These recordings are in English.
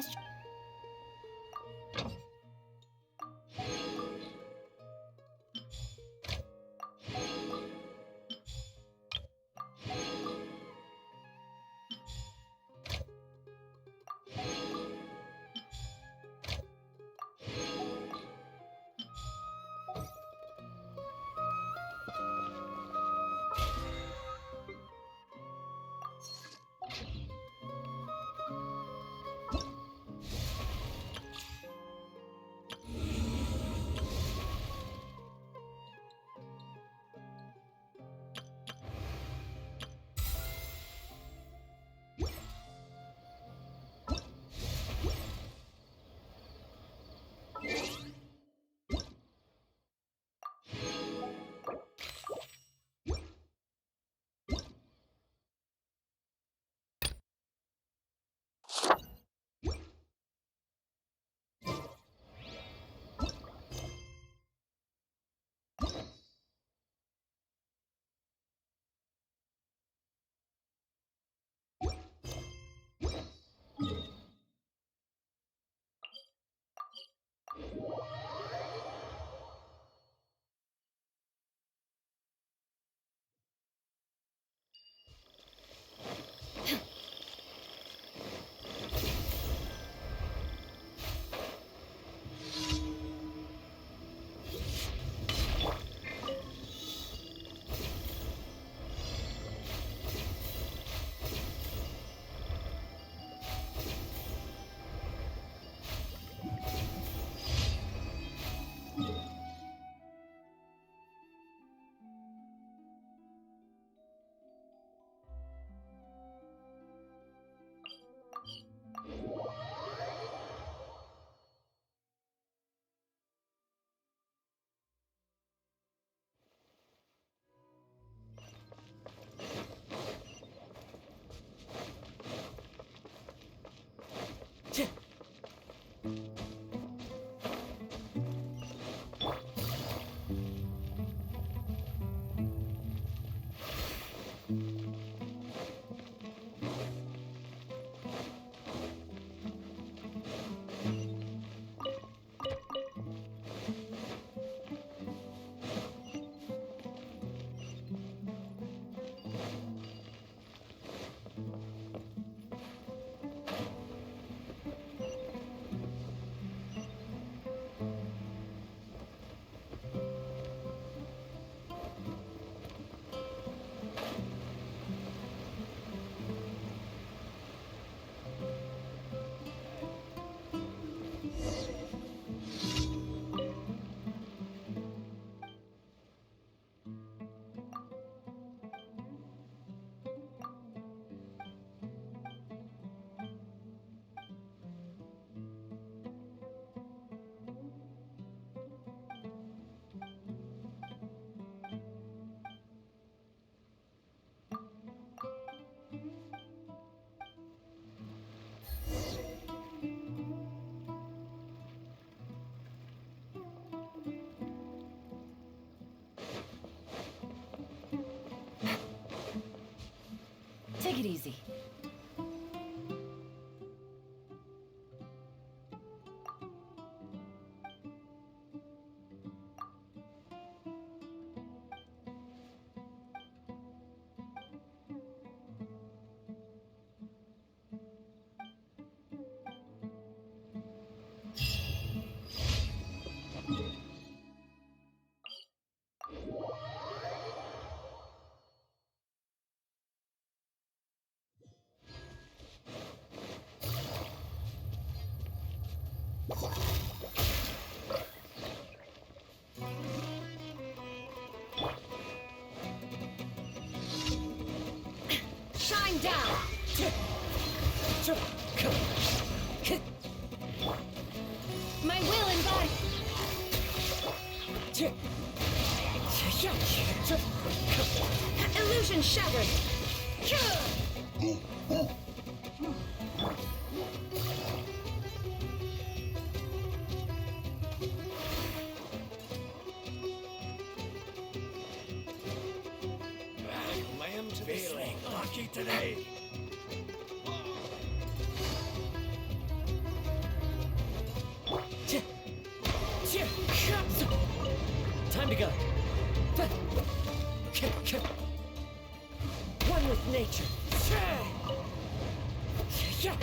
question. Take it easy. Shine down! My will and body! Illusion shattered! Lamb's feeling lucky today. Time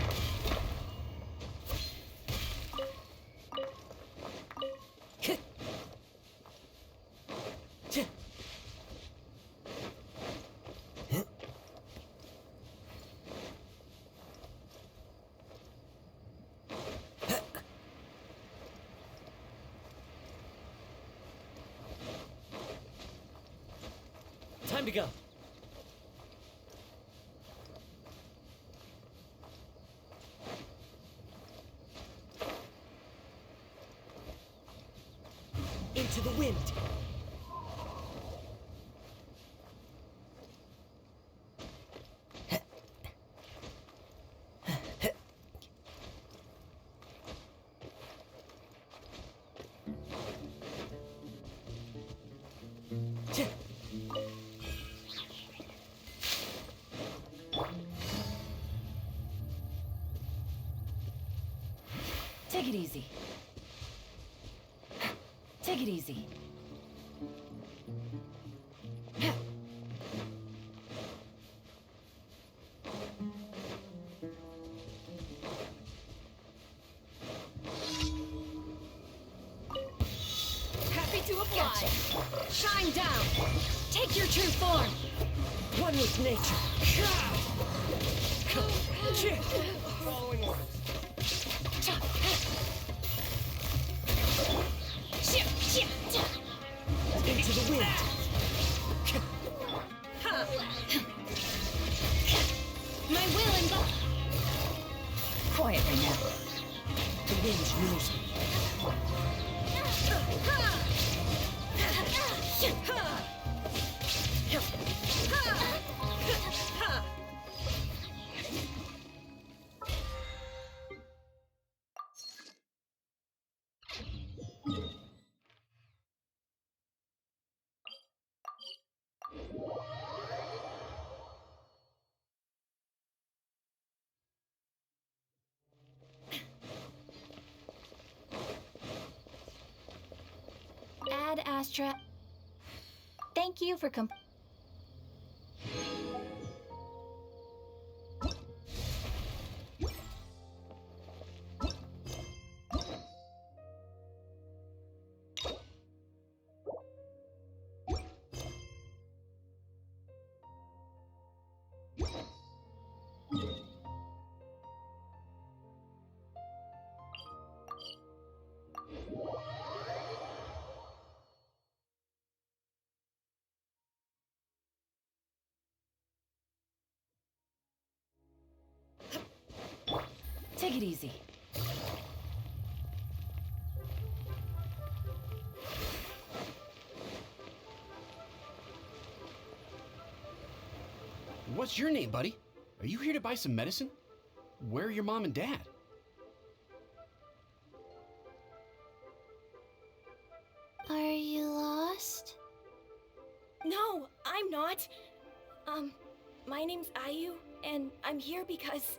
to go. Into the wind. Take it easy. Take it easy. Happy to apply. Shine down. Take your true form. One with nature. Following orders. Into the wind. My will and Quietly now. The wind knows me. Ad Astra. Thank you for Take it easy. What's your name, buddy? Are you here to buy some medicine? Where are your mom and dad? Are you lost? No, I'm not. My name's Ayu, and I'm here because...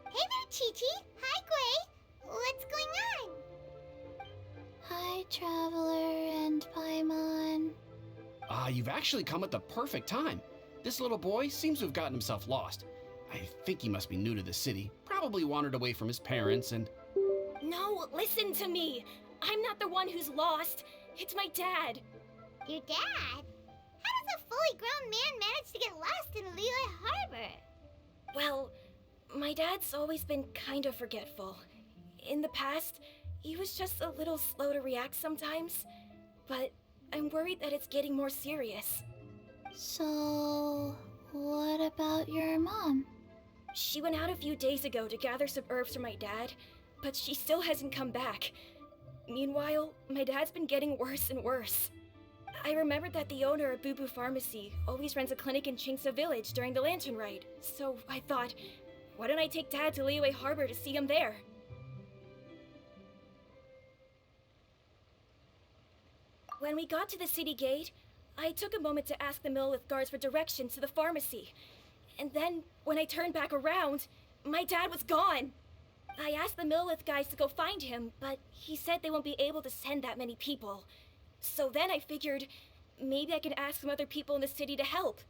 Hey there, Chi-Chi. Hi, Gray. What's going on? Hi, Traveler and Paimon. You've actually come at the perfect time. This little boy seems to have gotten himself lost. I think he must be new to the city, probably wandered away from his parents and... No, listen to me. I'm not the one who's lost. It's my dad. Your dad? How does a fully grown man manage to get lost in Liyue Harbor? Well, my dad's always been kind of forgetful. In the past, he was just a little slow to react sometimes. But I'm worried that it's getting more serious. So, what about your mom? She went out a few days ago to gather some herbs for my dad, but she still hasn't come back. Meanwhile, my dad's been getting worse and worse. I remembered that the owner of Boo Boo Pharmacy always runs a clinic in Chingsa Village during the Lantern Ride, so I thought, why don't I take Dad to Liyue Harbor to see him there? When we got to the city gate, I took a moment to ask the Millith guards for directions to the pharmacy. And then, when I turned back around, my dad was gone. I asked the Millith guys to go find him, but he said they won't be able to send that many people. So then I figured, maybe I can ask some other people in the city to help.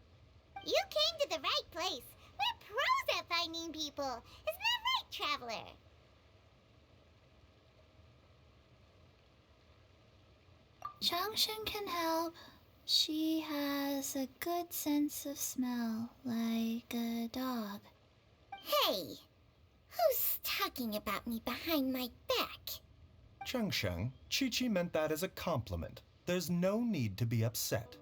You came to the right place. We're pros at finding people. Isn't that traveler. Junction can help. She has a good sense of smell, like a dog. Hey, who's talking about me behind my back? Chengsheng, Chi-Chi meant that as a compliment. There's no need to be upset.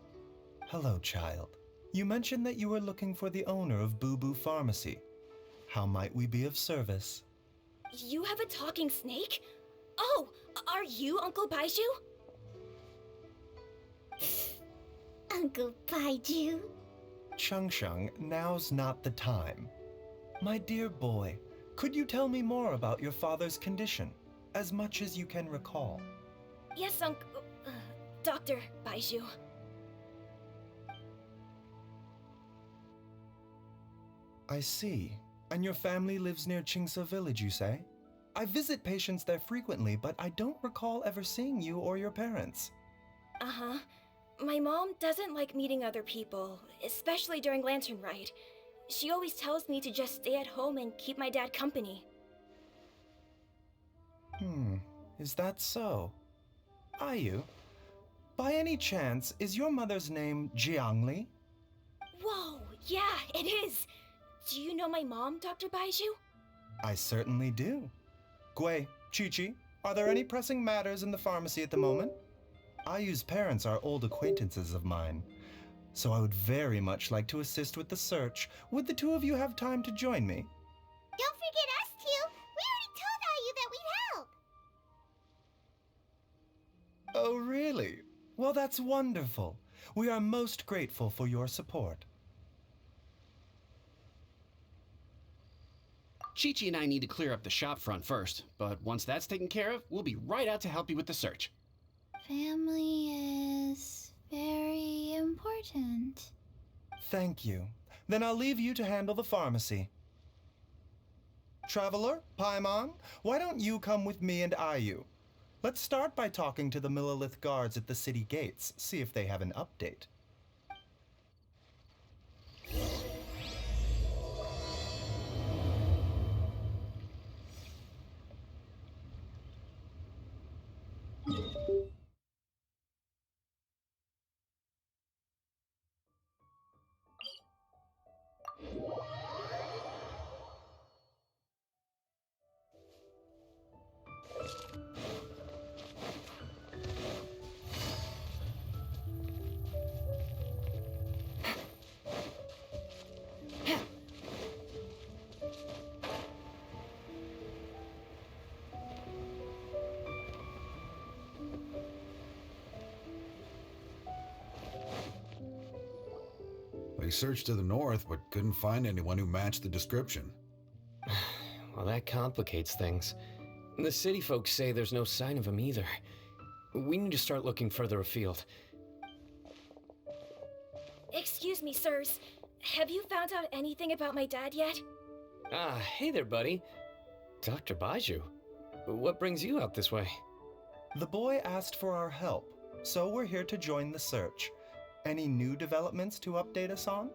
Hello, child. You mentioned that you were looking for the owner of Boo Boo Pharmacy. How might we be of service? You have a talking snake? Oh, are you Uncle Baiju? Uncle Baiju? Chengsheng, now's not the time. My dear boy, could you tell me more about your father's condition, as much as you can recall? Yes, Dr. Baiju. I see. And your family lives near Qingse Village, you say? I visit patients there frequently, but I don't recall ever seeing you or your parents. Uh-huh. My mom doesn't like meeting other people, especially during Lantern Ride. She always tells me to just stay at home and keep my dad company. Is that so? Ayu, by any chance, is your mother's name Jiangli? Whoa, yeah, it is! Do you know my mom, Dr. Baiju? I certainly do. Gui, Chi-Chi, are there any pressing matters in the pharmacy at the moment? Ayu's parents are old acquaintances of mine, so I would very much like to assist with the search. Would the two of you have time to join me? Don't forget us two. We already told Ayu that we'd help. Oh, really? Well, that's wonderful. We are most grateful for your support. Chi-Chi and I need to clear up the shop front first, but once that's taken care of, we'll be right out to help you with the search. Family is very important. Thank you. Then I'll leave you to handle the pharmacy. Traveler, Paimon, why don't you come with me and Ayu? Let's start by talking to the Millilith guards at the city gates, see if they have an update. They searched to the north, but couldn't find anyone who matched the description. Well, that complicates things. The city folks say there's no sign of him either. We need to start looking further afield. Excuse me, sirs. Have you found out anything about my dad yet? Ah, hey there, buddy. Dr. Baiju. What brings you out this way? The boy asked for our help, so we're here to join the search. Any new developments to update us on?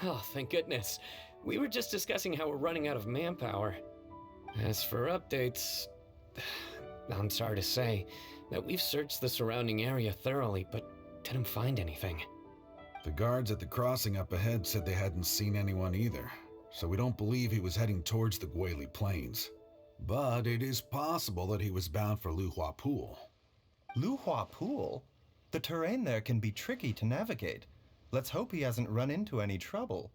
Oh, thank goodness. We were just discussing how we're running out of manpower. As for updates, I'm sorry to say that we've searched the surrounding area thoroughly, but didn't find anything. The guards at the crossing up ahead said they hadn't seen anyone either, so we don't believe he was heading towards the Guili Plains. But it is possible that he was bound for Luhua Pool. Luhua Pool? The terrain there can be tricky to navigate. Let's hope he hasn't run into any trouble.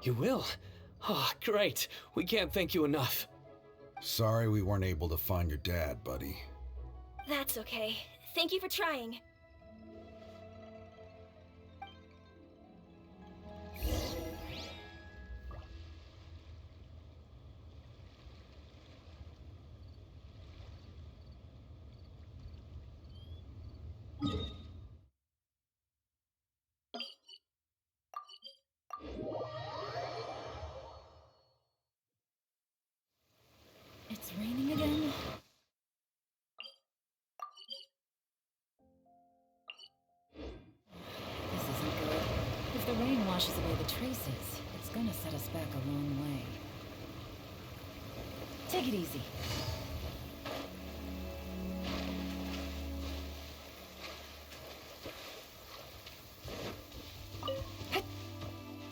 You will? Oh, great. We can't thank you enough. Sorry we weren't able to find your dad, buddy. That's okay. Thank you for trying. It's raining again. This isn't good. If the rain washes away the traces, it's gonna set us back a long way. Take it easy.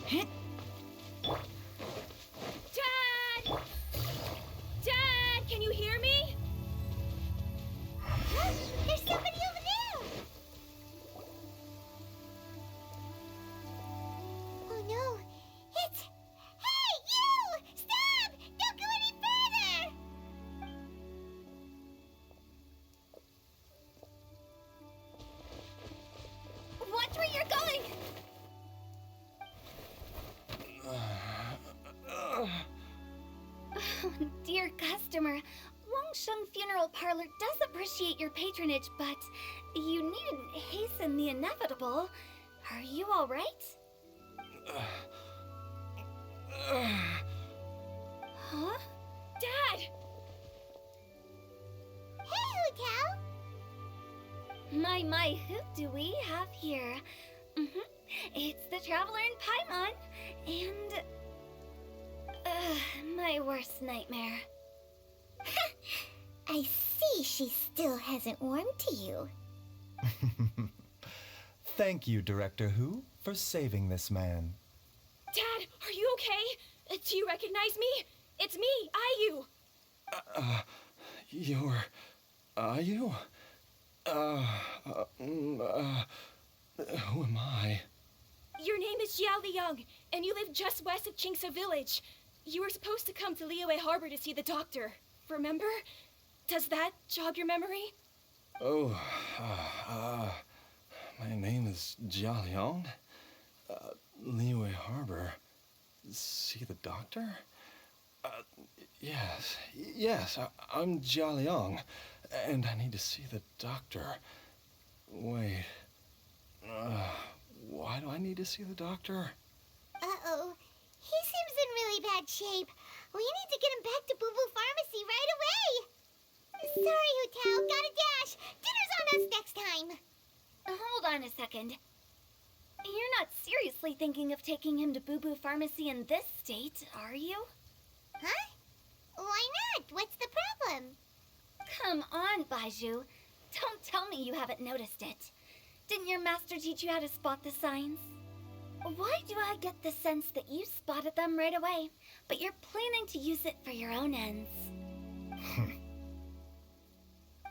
Hit. Dad! Dad, can you hear me? Huh? There's somebody over there! Oh no, it's... Hey, you! Stop! Don't go any further! Watch where you're going! Oh, dear customer, Wangsheng Funeral Parlor does appreciate your patronage, but you needn't hasten the inevitable. Are you all right? Huh? Dad! Hey, Hu Tao! My, who do we have here? It's the Traveler in Paimon, and... my worst nightmare. I see she still hasn't warmed to you. Thank you, Director Who, for saving this man. Dad, are you okay? Do you recognize me? It's me, Ayu. You're... Ayu? Who am I? Your name is Jia Liang, and you live just west of Qingse Village. You were supposed to come to Liyue Harbor to see the doctor. Remember? Does that jog your memory? Oh, my name is Jia Liang. Liyue Harbor. See the doctor? Yes, I'm Jia Liang, and I need to see the doctor. Wait, why do I need to see the doctor? Uh-oh. He seems in really bad shape. We need to get him back to Boo Boo Pharmacy right away. Sorry, Hu Tao. Gotta dash. Dinner's on us next time. Hold on a second. You're not seriously thinking of taking him to Boo Boo Pharmacy in this state, are you? Huh? Why not? What's the problem? Come on, Baiju. Don't tell me you haven't noticed it. Didn't your master teach you how to spot the signs? Why do I get the sense that you spotted them right away, but you're planning to use it for your own ends?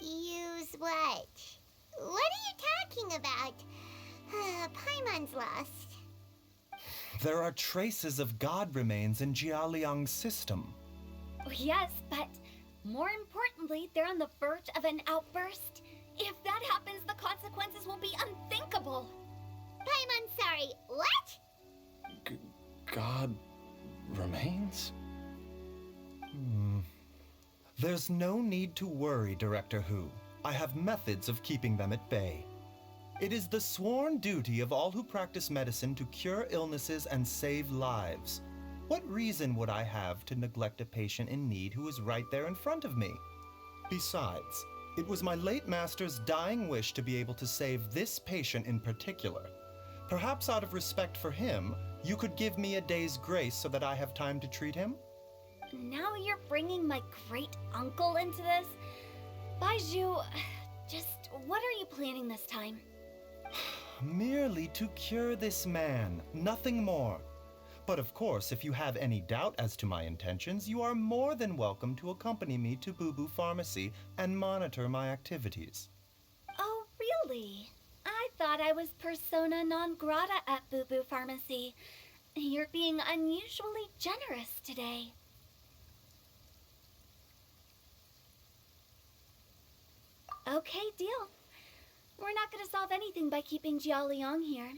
Use what? What are you talking about? Paimon's lost. There are traces of god remains in Jia Liang's system. Yes, but more importantly, they're on the verge of an outburst. If that happens, the consequences will be unthinkable. Paimon, sorry, what? God remains? There's no need to worry, Director Who. I have methods of keeping them at bay. It is the sworn duty of all who practice medicine to cure illnesses and save lives. What reason would I have to neglect a patient in need who is right there in front of me? Besides, it was my late master's dying wish to be able to save this patient in particular. Perhaps out of respect for him, you could give me a day's grace so that I have time to treat him? Now you're bringing my great-uncle into this? Baiju, just what are you planning this time? Merely to cure this man, nothing more. But of course, if you have any doubt as to my intentions, you are more than welcome to accompany me to Boo Boo Pharmacy and monitor my activities. Oh, really? I thought I was persona non grata at Boo Boo Pharmacy. You're being unusually generous today. Okay, deal. We're not gonna solve anything by keeping Jialiang here.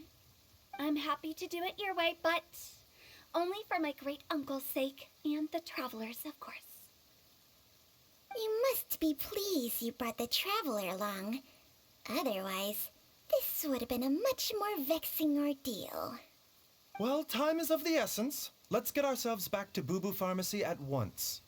I'm happy to do it your way, but only for my great-uncle's sake and the travelers, of course. You must be pleased you brought the traveler along. Otherwise, this would have been a much more vexing ordeal. Well, time is of the essence. Let's get ourselves back to Boo Boo Pharmacy at once.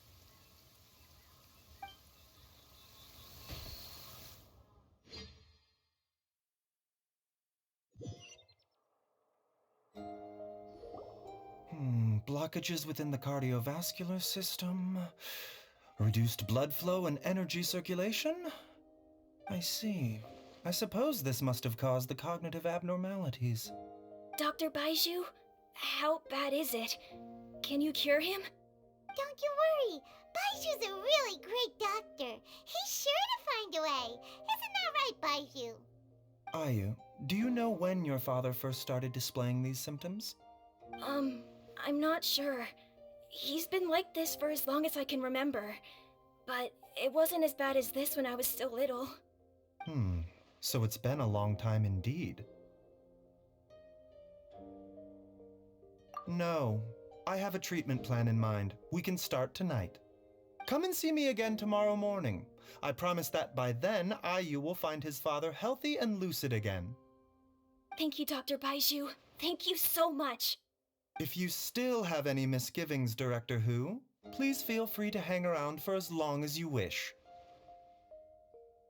Blockages within the cardiovascular system, reduced blood flow and energy circulation? I see. I suppose this must have caused the cognitive abnormalities. Dr. Baiju, how bad is it? Can you cure him? Don't you worry. Baiju's a really great doctor. He's sure to find a way. Isn't that right, Baiju? Ayu, do you know when your father first started displaying these symptoms? I'm not sure. He's been like this for as long as I can remember. But it wasn't as bad as this when I was still little. So it's been a long time indeed. No, I have a treatment plan in mind. We can start tonight. Come and see me again tomorrow morning. I promise that by then, Ayu will find his father healthy and lucid again. Thank you, Dr. Baiju. Thank you so much. If you still have any misgivings, Director Who, please feel free to hang around for as long as you wish.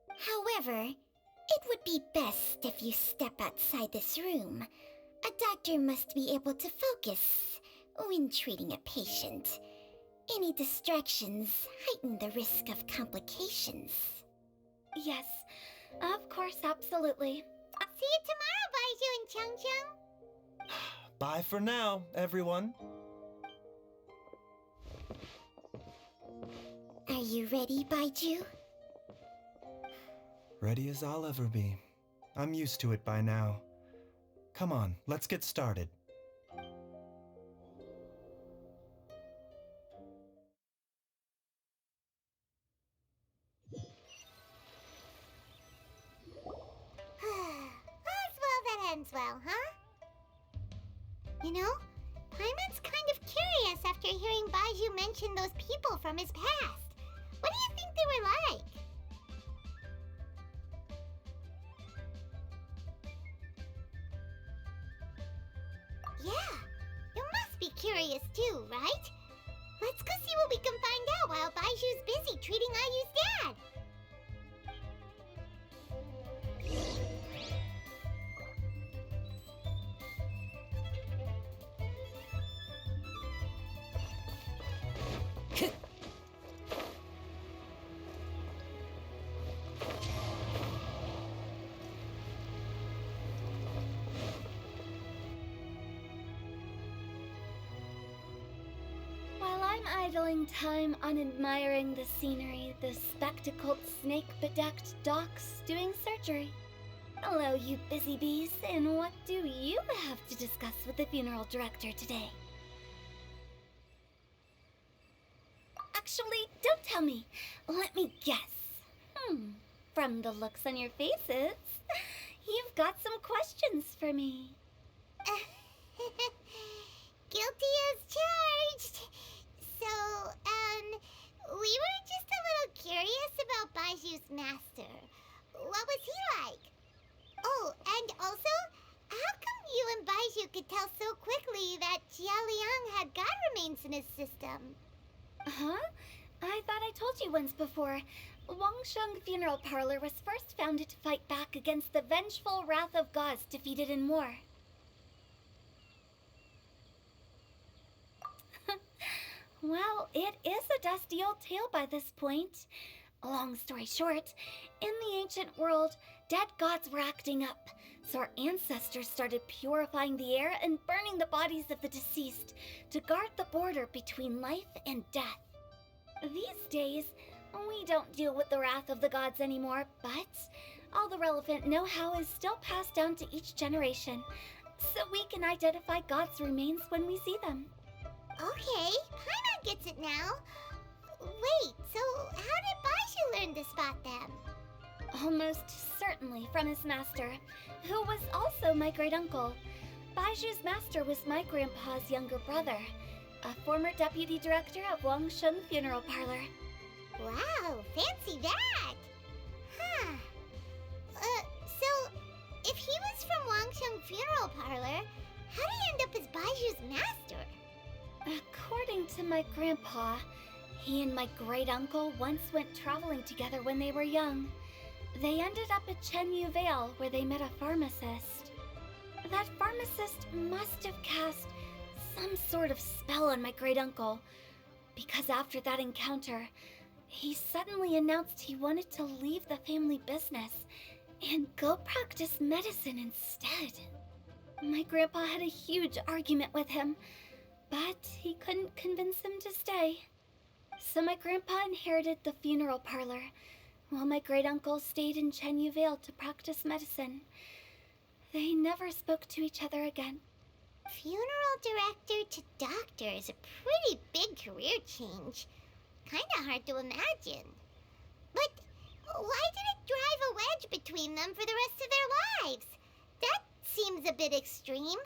However, it would be best if you step outside this room. A doctor must be able to focus when treating a patient. Any distractions heighten the risk of complications. Yes, of course, absolutely. I'll see you tomorrow, Baiju and Chung Chung. Bye for now, everyone. Are you ready, Baiju? Ready as I'll ever be. I'm used to it by now. Come on, let's get started. All's well that ends well, huh? You know, Paimon's kind of curious after hearing Baiju mention those people from his past. What do you think they were like? Yeah, you must be curious too, right? Let's go see what we can find out while Baiju's busy treating Ayu's dad. While I'm idling time on admiring the scenery, the spectacled, snake-bedecked docs doing surgery. Hello, you busy bees, and what do you have to discuss with the funeral director today? Actually, don't tell me. Let me guess. From the looks on your faces, you've got some questions for me. Guilty as charged. So, we were just a little curious about Baiju's master. What was he like? Oh, and also, how come you and Baiju could tell so quickly that Jialiang had god remains in his system? Huh? I thought I told you once before. Wangsheng Funeral Parlor was first founded to fight back against the vengeful wrath of gods defeated in war. Well, it is a dusty old tale by this point. Long story short, in the ancient world, dead gods were acting up, so our ancestors started purifying the air and burning the bodies of the deceased to guard the border between life and death. These days, we don't deal with the wrath of the gods anymore, but all the relevant know-how is still passed down to each generation. so we can identify God's remains when we see them. Okay, Paimon gets it now. Wait, so how did Baizhu learn to spot them? Almost certainly from his master, who was also my great-uncle. Baizhu's master was my grandpa's younger brother, a former deputy director of Wangsheng Funeral Parlor. Wow, fancy that! Huh. So, if he was from Wangsheng Funeral Parlor, how did he end up as Baizhu's master? According to my grandpa, he and my great-uncle once went traveling together when they were young. They ended up at Chenyu Vale, where they met a pharmacist. That pharmacist must have cast some sort of spell on my great-uncle, because after that encounter, he suddenly announced he wanted to leave the family business and go practice medicine instead. My grandpa had a huge argument with him, but he couldn't convince him to stay. So my grandpa inherited the funeral parlor, while my great-uncle stayed in Chenyu Vale to practice medicine. They never spoke to each other again. Funeral director to doctor is a pretty big career change. Kinda hard to imagine. But why did it drive a wedge between them for the rest of their lives? That seems a bit extreme.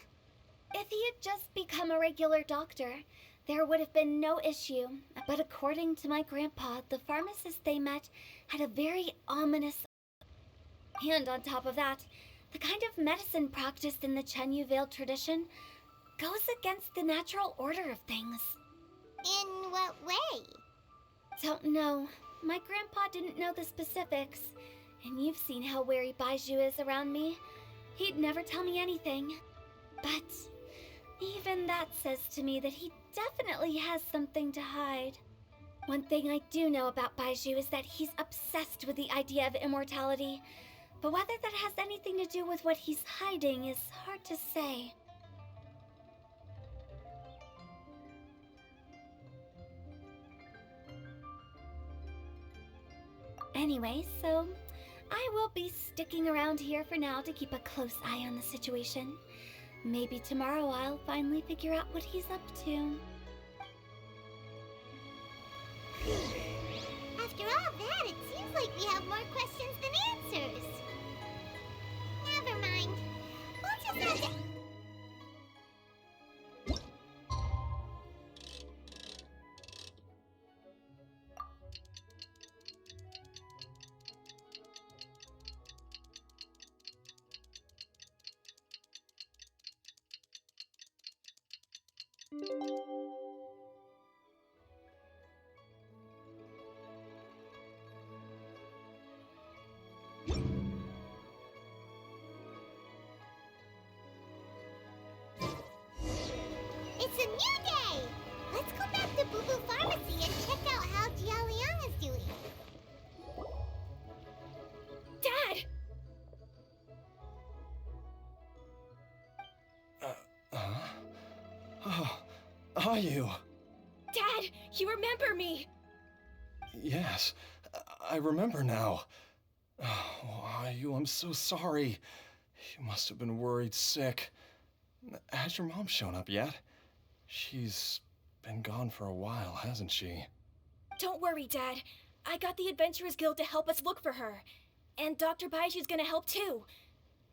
If he had just become a regular doctor, there would have been no issue. But according to my grandpa, the pharmacist they met had a very ominous... And on top of that, the kind of medicine practiced in the Chenyu Vale tradition goes against the natural order of things. In what way? Don't know. My grandpa didn't know the specifics. And you've seen how wary Baizhu is around me. He'd never tell me anything. But even that says to me that he definitely has something to hide. One thing I do know about Baizhu is that he's obsessed with the idea of immortality. But whether that has anything to do with what he's hiding is hard to say. Anyway, so I will be sticking around here for now to keep a close eye on the situation. Maybe tomorrow I'll finally figure out what he's up to. After all that, it seems like we have more questions than answers. Never mind. We'll just have to... It's a new day! Let's go back to Boo Boo Pharmacy and check out how Jia Liang is doing. Dad! Are you? Dad, you remember me! Yes, I remember now. Oh, are you? I'm so sorry. You must have been worried sick. Has your mom shown up yet? She's been gone for a while, hasn't she? Don't worry, Dad. I got the Adventurers Guild to help us look for her. And Dr. Baizhu's gonna help too.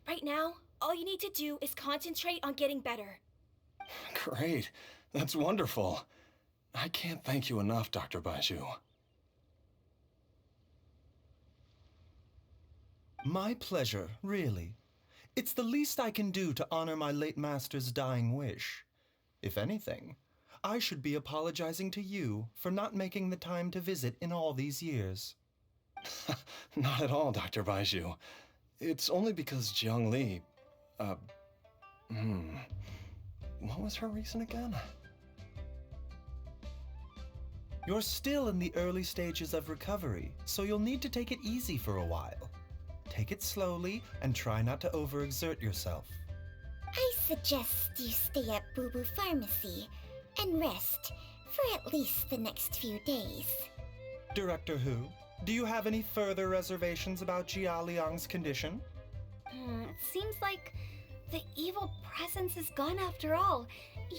Right now, all you need to do is concentrate on getting better. Great. That's wonderful. I can't thank you enough, Dr. Baizhu. My pleasure, really. It's the least I can do to honor my late master's dying wish. If anything, I should be apologizing to you for not making the time to visit in all these years. Not at all, Dr. Baizhu. It's only because Jiang Li... What was her reason again? You're still in the early stages of recovery, so you'll need to take it easy for a while. Take it slowly and try not to overexert yourself. I suggest you stay at Boo Boo Pharmacy and rest for at least the next few days. Director Hu, do you have any further reservations about Jia Liang's condition? It seems like the evil presence is gone after all.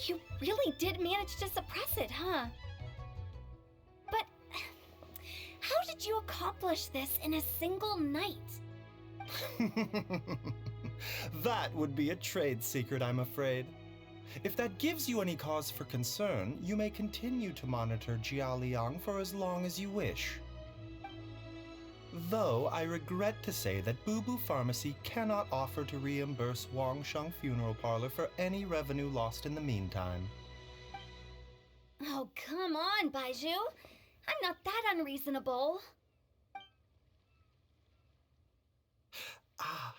You really did manage to suppress it, huh? But how did you accomplish this in a single night? That would be a trade secret, I'm afraid. If that gives you any cause for concern, you may continue to monitor Jialiang for as long as you wish. Though I regret to say that Boo Boo Pharmacy cannot offer to reimburse Wangsheng Funeral Parlor for any revenue lost in the meantime. Oh, come on, Baiju. I'm not that unreasonable. Ah.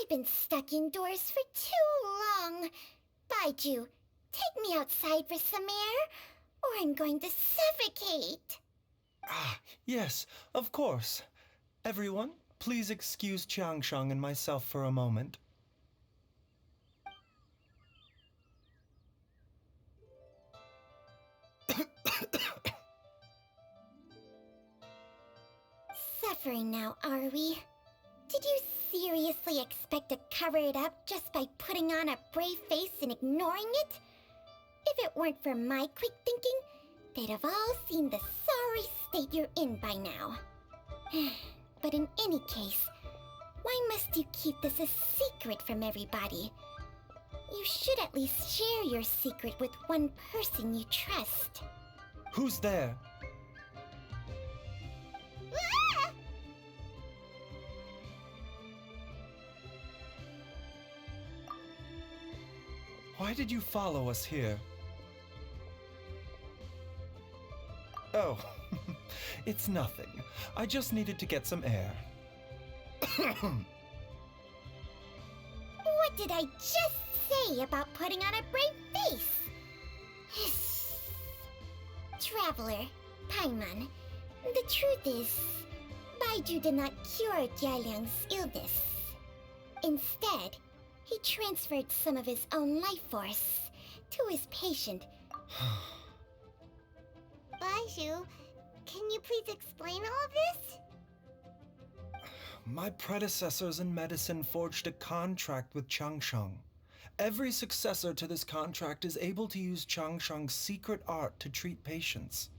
I've been stuck indoors for too long. Baiju, take me outside for some air, or I'm going to suffocate. Ah, yes, of course. Everyone, please excuse Qiangsheng and myself for a moment. Suffering now, are we? Did you seriously expect to cover it up just by putting on a brave face and ignoring it? If it weren't for my quick thinking, they'd have all seen the sorry state you're in by now. But in any case, why must you keep this a secret from everybody? You should at least share your secret with one person you trust. Who's there? Ah! Why did you follow us here? Oh, it's nothing. I just needed to get some air. What did I just say about putting on a brave face? Traveler, Paimon, the truth is, Baiju did not cure Jialiang's illness. Instead, he transferred some of his own life force to his patient. Baiju, can you please explain all of this? My predecessors in medicine forged a contract with Changsheng. Every successor to this contract is able to use Changsheng's secret art to treat patients.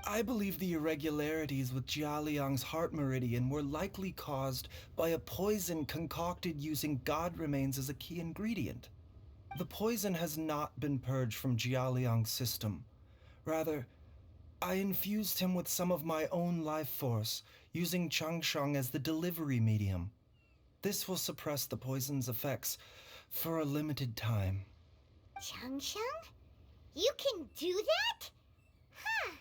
I believe the irregularities with Jialiang's heart meridian were likely caused by a poison concocted using god remains as a key ingredient. The poison has not been purged from Jialiang's system. Rather, I infused him with some of my own life force, using Changsheng as the delivery medium. This will suppress the poison's effects for a limited time. Changsheng? You can do that? Huh.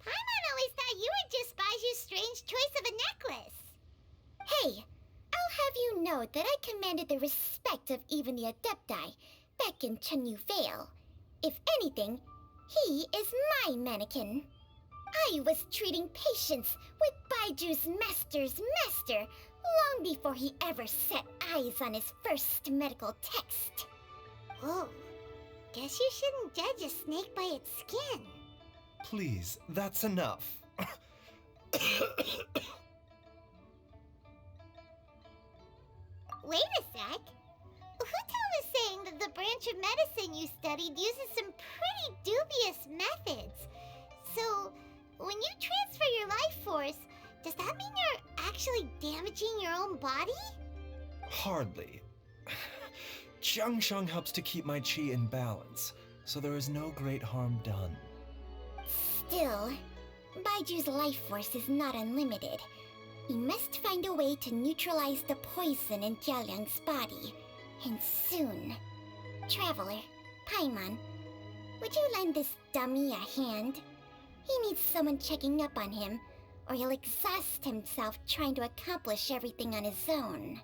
Paimon always thought you were just Baiju's strange choice of a necklace. Hey, I'll have you know that I commanded the respect of even the Adepti back in Chenyu Vale. If anything, he is my mannequin. I was treating patients with Baiju's master's master long before he ever set eyes on his first medical text. Whoa, guess you shouldn't judge a snake by its skin. Please, that's enough. Wait a sec. Hutel was saying that the branch of medicine you studied uses some pretty dubious methods. So, when you transfer your life force, does that mean you're actually damaging your own body? Hardly. Changsheng helps to keep my chi in balance, so there is no great harm done. Still, Baiju's life force is not unlimited. We must find a way to neutralize the poison in Jialiang's body. And soon. Traveler, Paimon, would you lend this dummy a hand? He needs someone checking up on him, or he'll exhaust himself trying to accomplish everything on his own.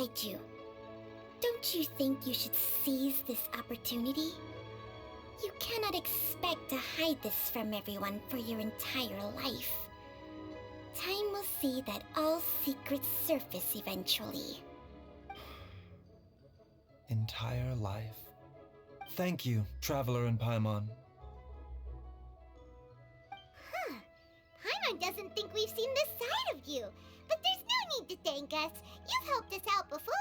Kaiju. Don't you think you should seize this opportunity? You cannot expect to hide this from everyone for your entire life. Time will see that all secrets surface eventually. Entire life. Thank you, Traveler and Paimon. Huh. Paimon doesn't think we've seen this side of you. But there's no need to thank us. You've helped us out before.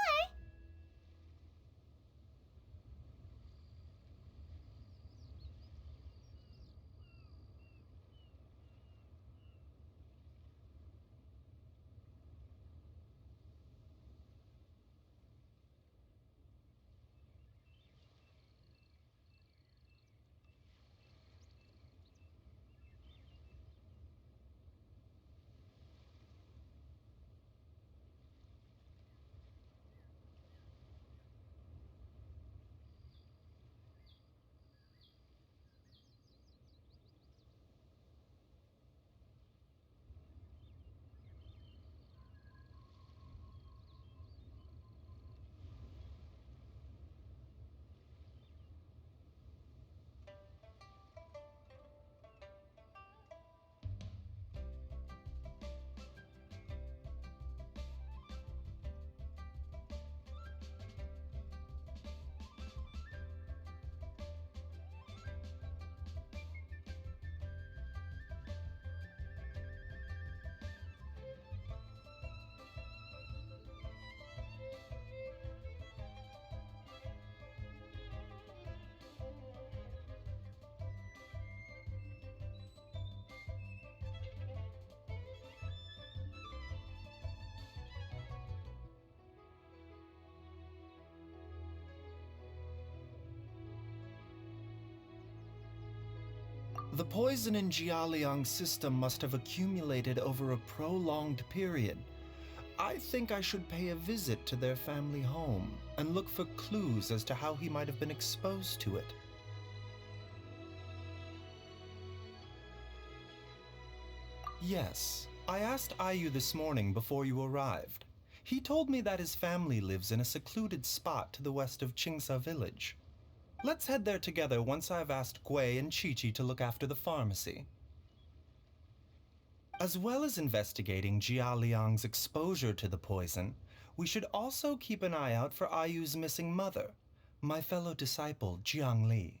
The poison in Jialiang's system must have accumulated over a prolonged period. I think I should pay a visit to their family home and look for clues as to how he might have been exposed to it. Yes, I asked Ayu this morning before you arrived. He told me that his family lives in a secluded spot to the west of Qingsa village. Let's head there together once I've asked Gui and Chi-Chi to look after the pharmacy. As well as investigating Jia Liang's exposure to the poison, we should also keep an eye out for Ayu's missing mother, my fellow disciple Jiang Li.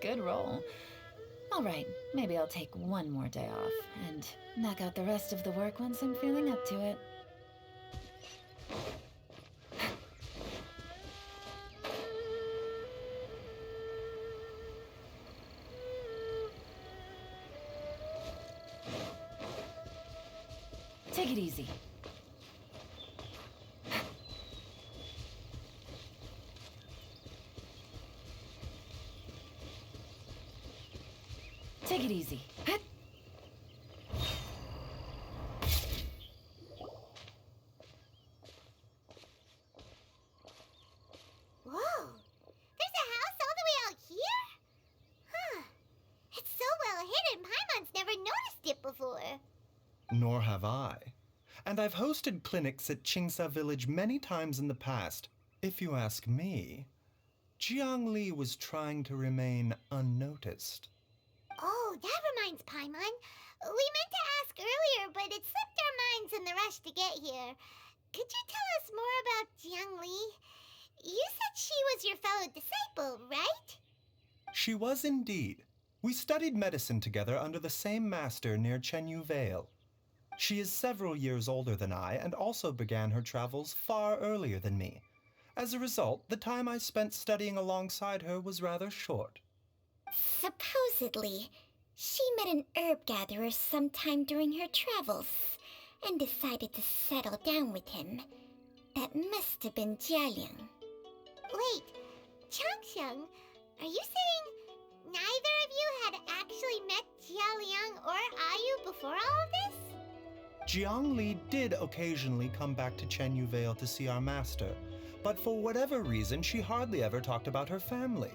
Good roll. All right, maybe I'll take one more day off and knock out the rest of the work once I'm feeling up to it. Take it easy. Take it easy. Whoa! There's a house all the way out here? Huh. It's so well hidden, Paimon's never noticed it before. Nor have I. And I've hosted clinics at Qingsa Village many times in the past. If you ask me, Jiangli was trying to remain unnoticed. Oh, that reminds Paimon. We meant to ask earlier, but it slipped our minds in the rush to get here. Could you tell us more about Jiangli? You said she was your fellow disciple, right? She was indeed. We studied medicine together under the same master near Chenyu Vale. She is several years older than I and also began her travels far earlier than me. As a result, the time I spent studying alongside her was rather short. Supposedly, she met an herb gatherer sometime during her travels and decided to settle down with him. That must have been Jialiang. Wait, Changxiang, are you saying neither of you had actually met Jialiang or Ayu before all of this? Jiangli did occasionally come back to Chenyu Vale to see our master, but for whatever reason, she hardly ever talked about her family.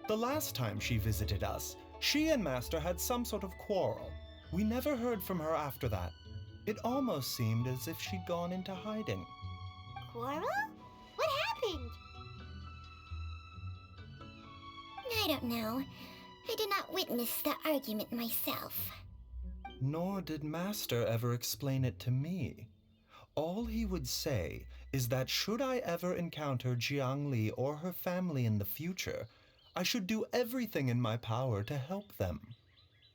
The last time she visited us, she and Master had some sort of quarrel. We never heard from her after that. It almost seemed as if she'd gone into hiding. Quarrel? What happened? I don't know. I did not witness the argument myself. Nor did Master ever explain it to me. All he would say is that should I ever encounter Jiangli or her family in the future, I should do everything in my power to help them.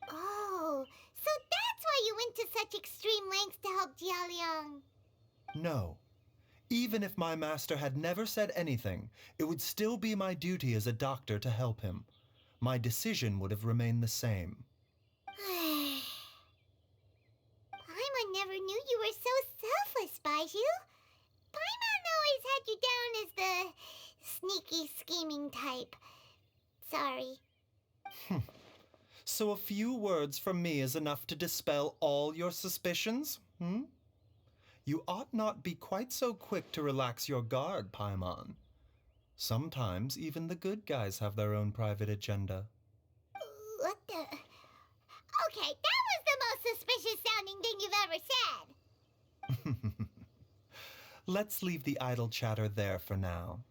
Oh, so that's why you went to such extreme lengths to help Jialiang. No. Even if my master had never said anything, it would still be my duty as a doctor to help him. My decision would have remained the same. Paimon never knew you were so selfless, Baiju. Paimon always had you down as the sneaky, scheming type. Sorry. So a few words from me is enough to dispel all your suspicions? You ought not be quite so quick to relax your guard, Paimon. Sometimes even the good guys have their own private agenda. What the... Okay, that was the most suspicious sounding thing you've ever said. Let's leave the idle chatter there for now.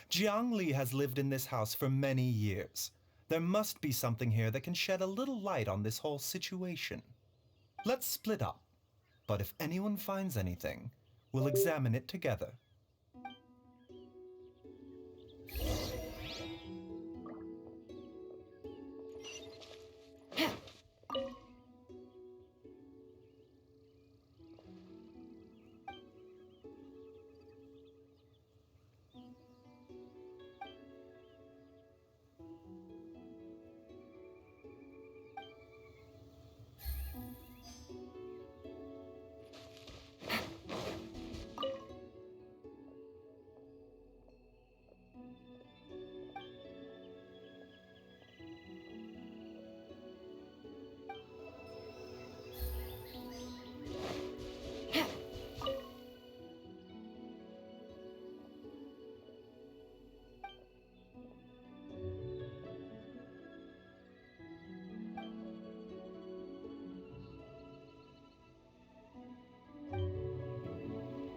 Jiangli has lived in this house for many years. There must be something here that can shed a little light on this whole situation. Let's split up. But if anyone finds anything, we'll examine it together.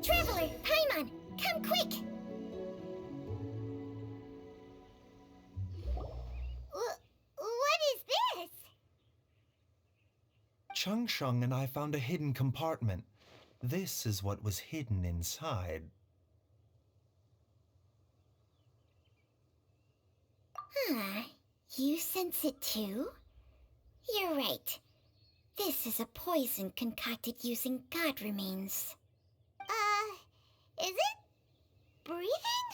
Traveler, Paimon, come quick! What is this? Changsheng and I found a hidden compartment. This is what was hidden inside. You sense it too? You're right. This is a poison concocted using god remains. Is it breathing?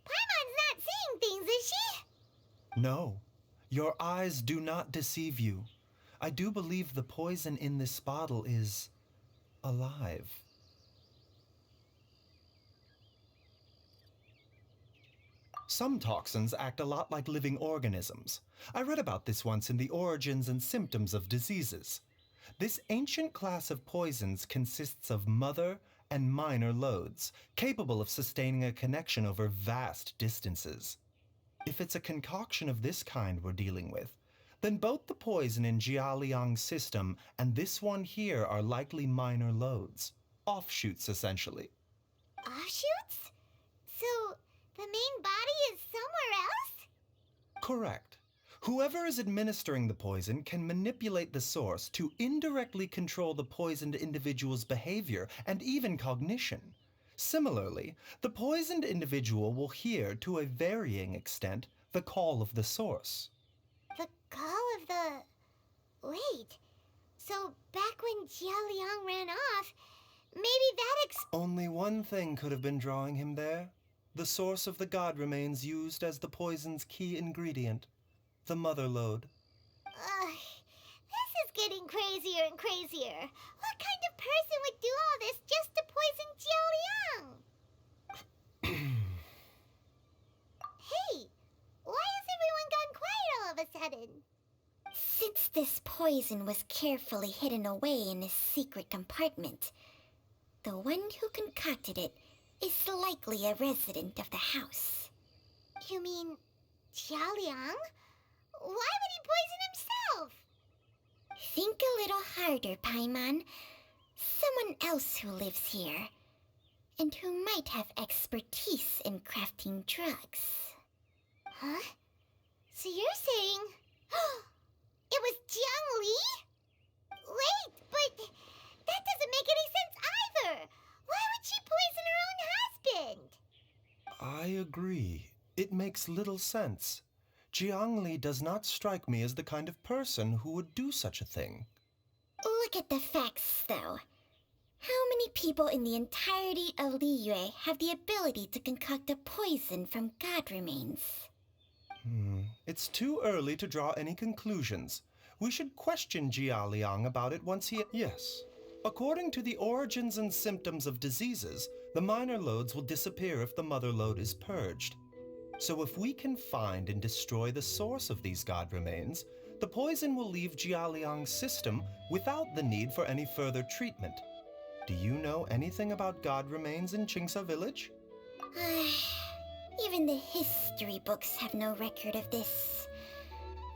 Paimon's not seeing things, is she? No, your eyes do not deceive you. I do believe the poison in this bottle is alive. Some toxins act a lot like living organisms. I read about this once in the Origins and Symptoms of Diseases. This ancient class of poisons consists of mother and minor loads, capable of sustaining a connection over vast distances. If it's a concoction of this kind we're dealing with, then both the poison in Jialiang's system and this one here are likely minor loads. Offshoots, essentially. Offshoots? So, the main body is somewhere else? Correct. Whoever is administering the poison can manipulate the source to indirectly control the poisoned individual's behavior and even cognition. Similarly, the poisoned individual will hear, to a varying extent, the call of the source. The call of the... Wait. So, back when Jialiang ran off, maybe that Only one thing could have been drawing him there. The source of the god remains used as the poison's key ingredient. The mother lode. This is getting crazier and crazier. What kind of person would do all this just to poison Jialiang? Hey, why has everyone gone quiet all of a sudden? Since this poison was carefully hidden away in a secret compartment, the one who concocted it is likely a resident of the house. You mean Jialiang? Why would he poison himself? Think a little harder, Paimon. Someone else who lives here, and who might have expertise in crafting drugs. Huh? So you're saying... it was Jiang Li? Wait, but that doesn't make any sense either. Why would she poison her own husband? I agree. It makes little sense. Jiang Li does not strike me as the kind of person who would do such a thing. Look at the facts, though. How many people in the entirety of Liyue have the ability to concoct a poison from god remains? It's too early to draw any conclusions. We should question Jia Liang about it once he... Yes. According to the Origins and Symptoms of Diseases, the minor loads will disappear if the mother load is purged. So if we can find and destroy the source of these god remains, the poison will leave Jialiang's system without the need for any further treatment. Do you know anything about god remains in Qingsa village? Even the history books have no record of this.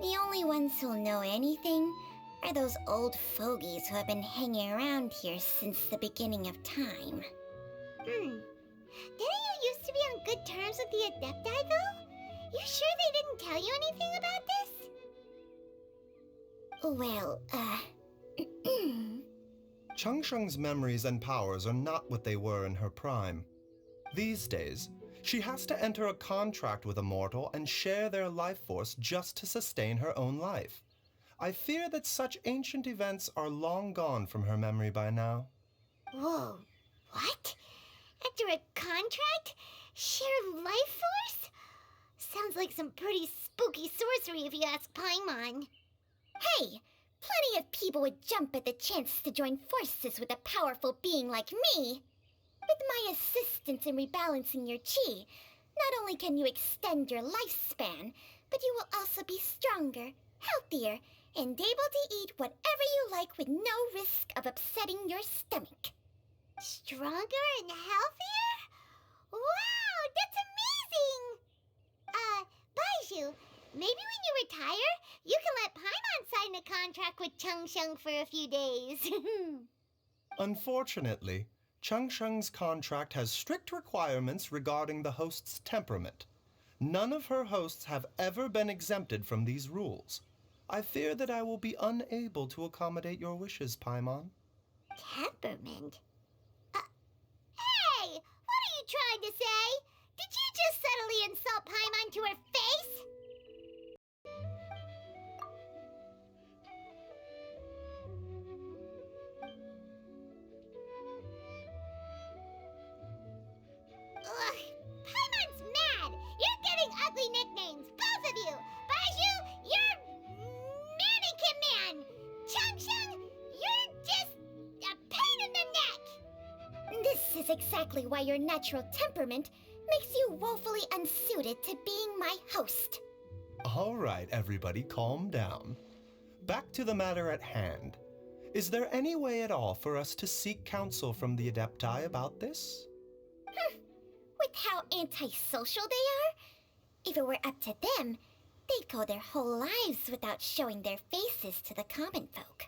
The only ones who'll know anything are those old fogies who have been hanging around here since the beginning of time. Didn't you used to be on good terms with the Adepti, though? You sure they didn't tell you anything about this? Well, Changsheng's memories and powers are not what they were in her prime. These days, she has to enter a contract with a mortal and share their life force just to sustain her own life. I fear that such ancient events are long gone from her memory by now. Whoa, what? After a contract? Share life force? Sounds like some pretty spooky sorcery if you ask Paimon. hey, plenty of people would jump at the chance to join forces with a powerful being like me. With my assistance in rebalancing your chi, not only can you extend your lifespan, but you will also be stronger, healthier, and able to eat whatever you like with no risk of upsetting your stomach. Stronger and healthier? Wow, that's amazing! Baiju, maybe when you retire, you can let Paimon sign a contract with Changsheng for a few days. Unfortunately, Changsheng's contract has strict requirements regarding the host's temperament. None of her hosts have ever been exempted from these rules. I fear that I will be unable to accommodate your wishes, Paimon. Temperament? Hey! What are you trying to say? Did you just subtly insult Paimon to her face? Ugh, Paimon's mad! You're getting ugly nicknames, both of you! Baiju, you're Mannequin Man! Changsheng, you're just a pain in the neck! This is exactly why your natural temperament makes you woefully unsuited to being my host. All right, everybody, calm down. Back to the matter at hand. Is there any way at all for us to seek counsel from the Adepti about this? With how antisocial they are, if it were up to them, they'd go their whole lives without showing their faces to the common folk.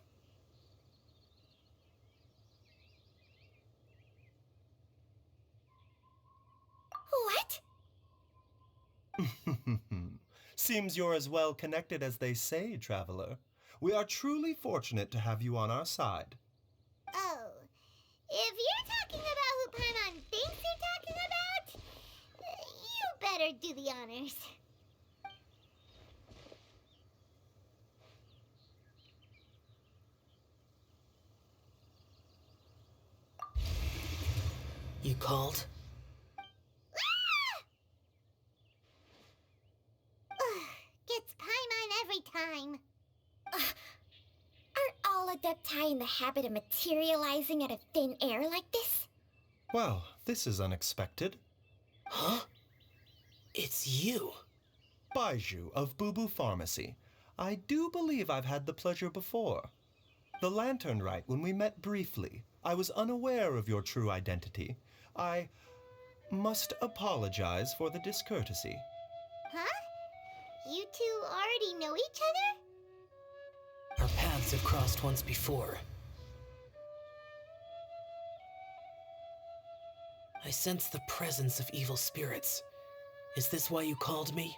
What? Seems you're as well connected as they say, traveler. We are truly fortunate to have you on our side. Oh, if you're talking about who Paimon thinks you're talking about, you better do the honors. You called? Gets Paimon every time. Aren't all Adepti in the habit of materializing out of thin air like this? Well, this is unexpected. Huh? It's you. Baiju of Boo Boo Pharmacy. I do believe I've had the pleasure before. The Lantern Rite, when we met briefly, I was unaware of your true identity. I must apologize for the discourtesy. Huh? You two already know each other? Our paths have crossed once before. I sense the presence of evil spirits. Is this why you called me?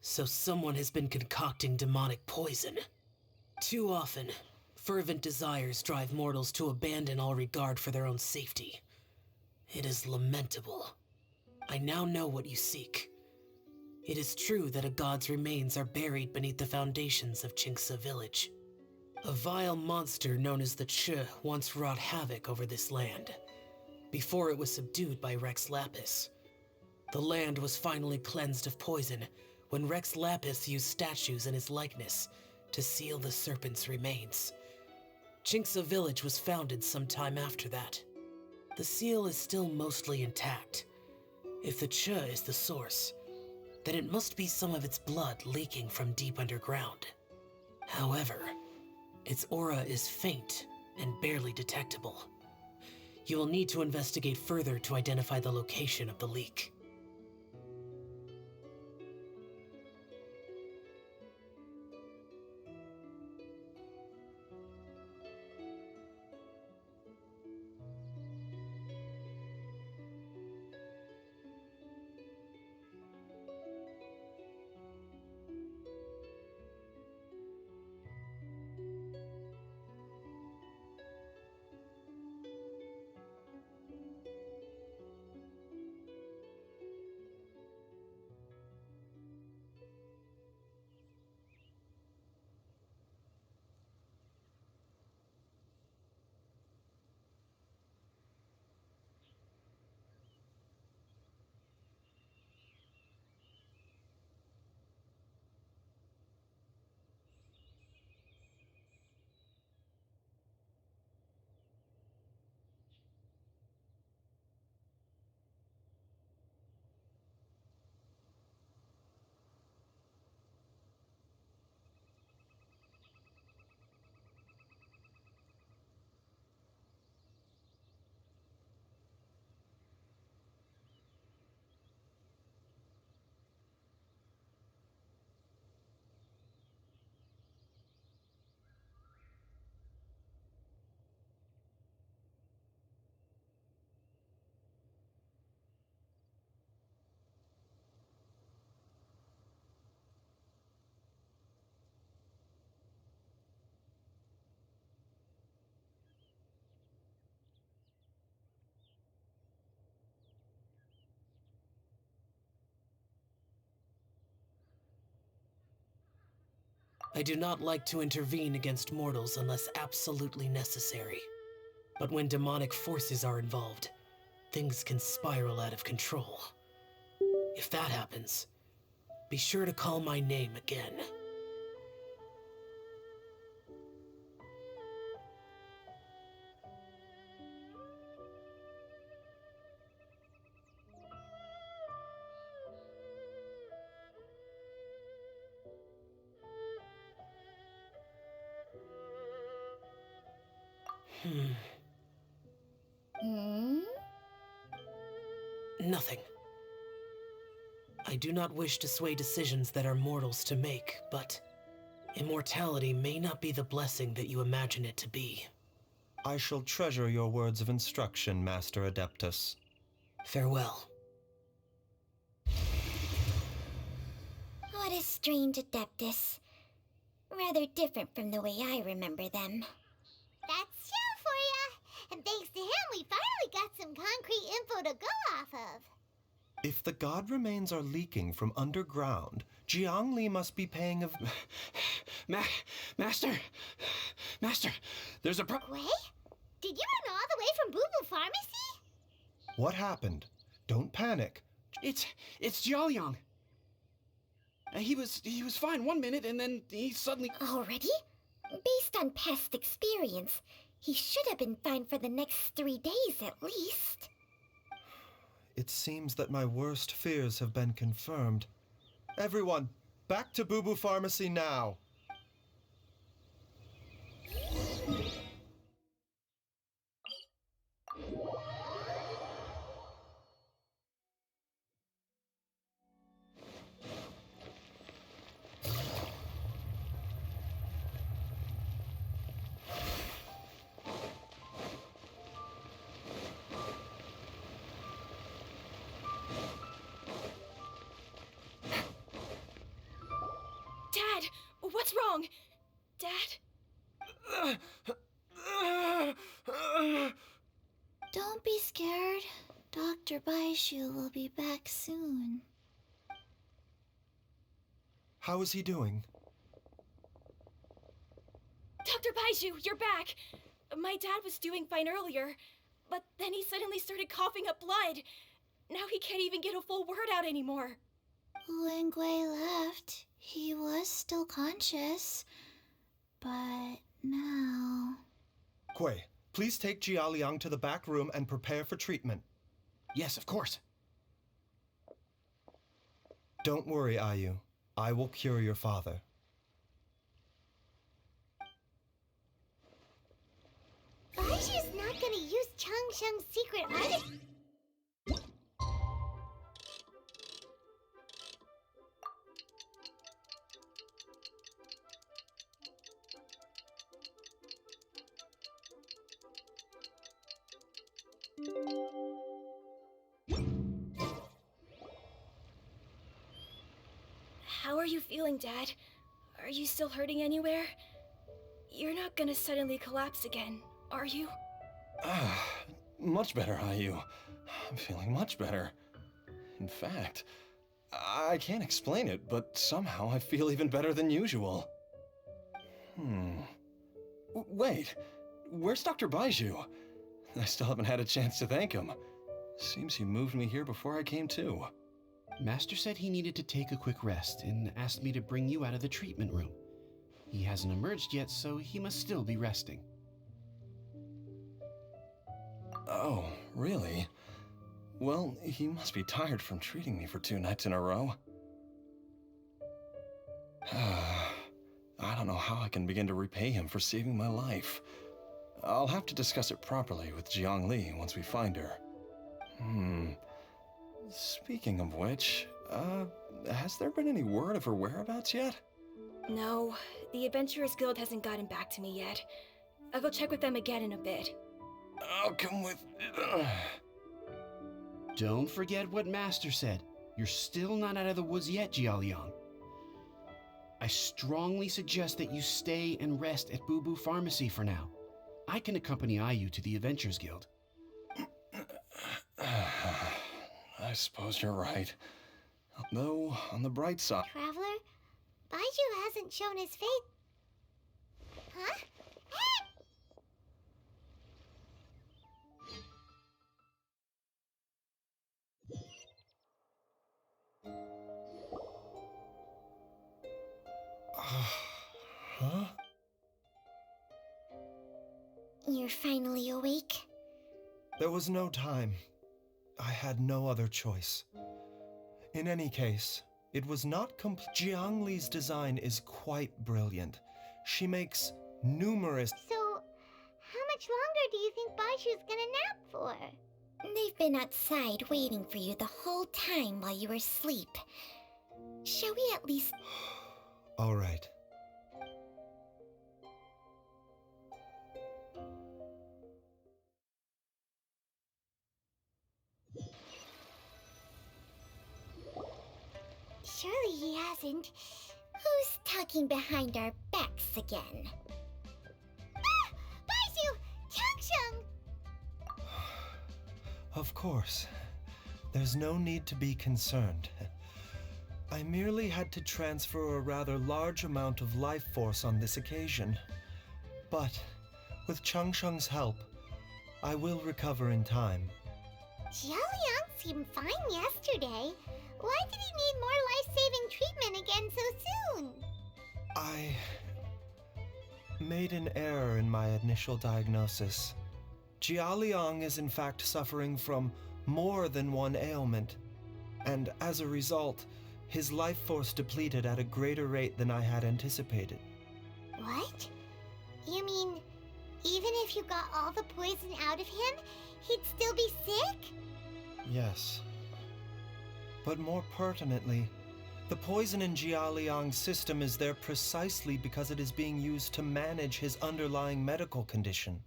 So someone has been concocting demonic poison. Too often, fervent desires drive mortals to abandon all regard for their own safety. It is lamentable. I now know what you seek. It is true that a god's remains are buried beneath the foundations of Jinx-se village. A vile monster known as the Ch once wrought havoc over this land, before it was subdued by Rex Lapis. The land was finally cleansed of poison when Rex Lapis used statues in his likeness to seal the serpent's remains. Jinx-se village was founded some time after that. The seal is still mostly intact. If the Ch is the source, then it must be some of its blood leaking from deep underground. However, its aura is faint and barely detectable. You will need to investigate further to identify the location of the leak. I do not like to intervene against mortals unless absolutely necessary. But when demonic forces are involved, things can spiral out of control. If that happens, be sure to call my name again. Nothing. I do not wish to sway decisions that are mortals to make, but immortality may not be the blessing that you imagine it to be. I shall treasure your words of instruction, Master Adeptus. Farewell. What a strange Adeptus. Rather different from the way I remember them. That's Shell for ya! And thanks to him, we finally got some concrete info to go off of. If the god remains are leaking from underground, Jiangli must be paying a... Master, there's a Wei? Did you run all the way from Boo Boo Pharmacy? What happened? Don't panic. It's Jiaoliang. He was fine 1 minute, and then he suddenly... Already? Based on past experience, he should have been fine for the next 3 days at least. It seems that my worst fears have been confirmed. Everyone, back to Boo Boo Pharmacy now! Dad! What's wrong? Dad? Don't be scared. Dr. Baishu will be back soon. How is he doing? Dr. Baishu, you're back! My dad was doing fine earlier, but then he suddenly started coughing up blood. Now he can't even get a full word out anymore. When Gui left, he was still conscious. But now... Gui, please take Jiaoliang to the back room and prepare for treatment. Yes, of course. Don't worry, Ayu. I will cure your father. Baishu's not gonna use Chang Sheng's secret art. How are you feeling, Dad? Are you still hurting anywhere? You're not gonna suddenly collapse again, are you? Much better, Ayu. I'm feeling much better. In fact, I can't explain it, but somehow I feel even better than usual. Wait, where's Dr. Baiju? I still haven't had a chance to thank him. Seems he moved me here before I came to. Master said he needed to take a quick rest and asked me to bring you out of the treatment room. He hasn't emerged yet, so he must still be resting. Oh, really? Well, he must be tired from treating me for 2 nights in a row. I don't know how I can begin to repay him for saving my life. I'll have to discuss it properly with Jiangli once we find her. Speaking of which, has there been any word of her whereabouts yet? No, the Adventurers Guild hasn't gotten back to me yet. I'll go check with them again in a bit. I'll come with... Don't forget what Master said. You're still not out of the woods yet, Jiaoliang. I strongly suggest that you stay and rest at Boo Boo Pharmacy for now. I can accompany Ayu to the Adventurers Guild. I suppose you're right. Though, on the bright side... Traveler, Baishu Baiju hasn't shown his face. Huh? Hey! Huh? You're finally awake? There was no time. I had no other choice. In any case, it was not complete. Jiang Li's design is quite brilliant. She makes numerous. So, how much longer do you think Baiju's gonna nap for? They've been outside waiting for you the whole time while you were asleep. Shall we at least... All right. Surely he hasn't. Who's talking behind our backs again? Ah! Baiju! Changsheng! Of course. There's no need to be concerned. I merely had to transfer a rather large amount of life force on this occasion. But, with Changsheng's help, I will recover in time. Jialiang seemed fine yesterday. Why did he need more life-saving treatment again so soon? I made an error in my initial diagnosis. Jialiang is in fact suffering from more than one ailment, and as a result, his life force depleted at a greater rate than I had anticipated. What? You mean, even if you got all the poison out of him, he'd still be sick? Yes. But more pertinently, the poison in Jialiang's system is there precisely because it is being used to manage his underlying medical condition.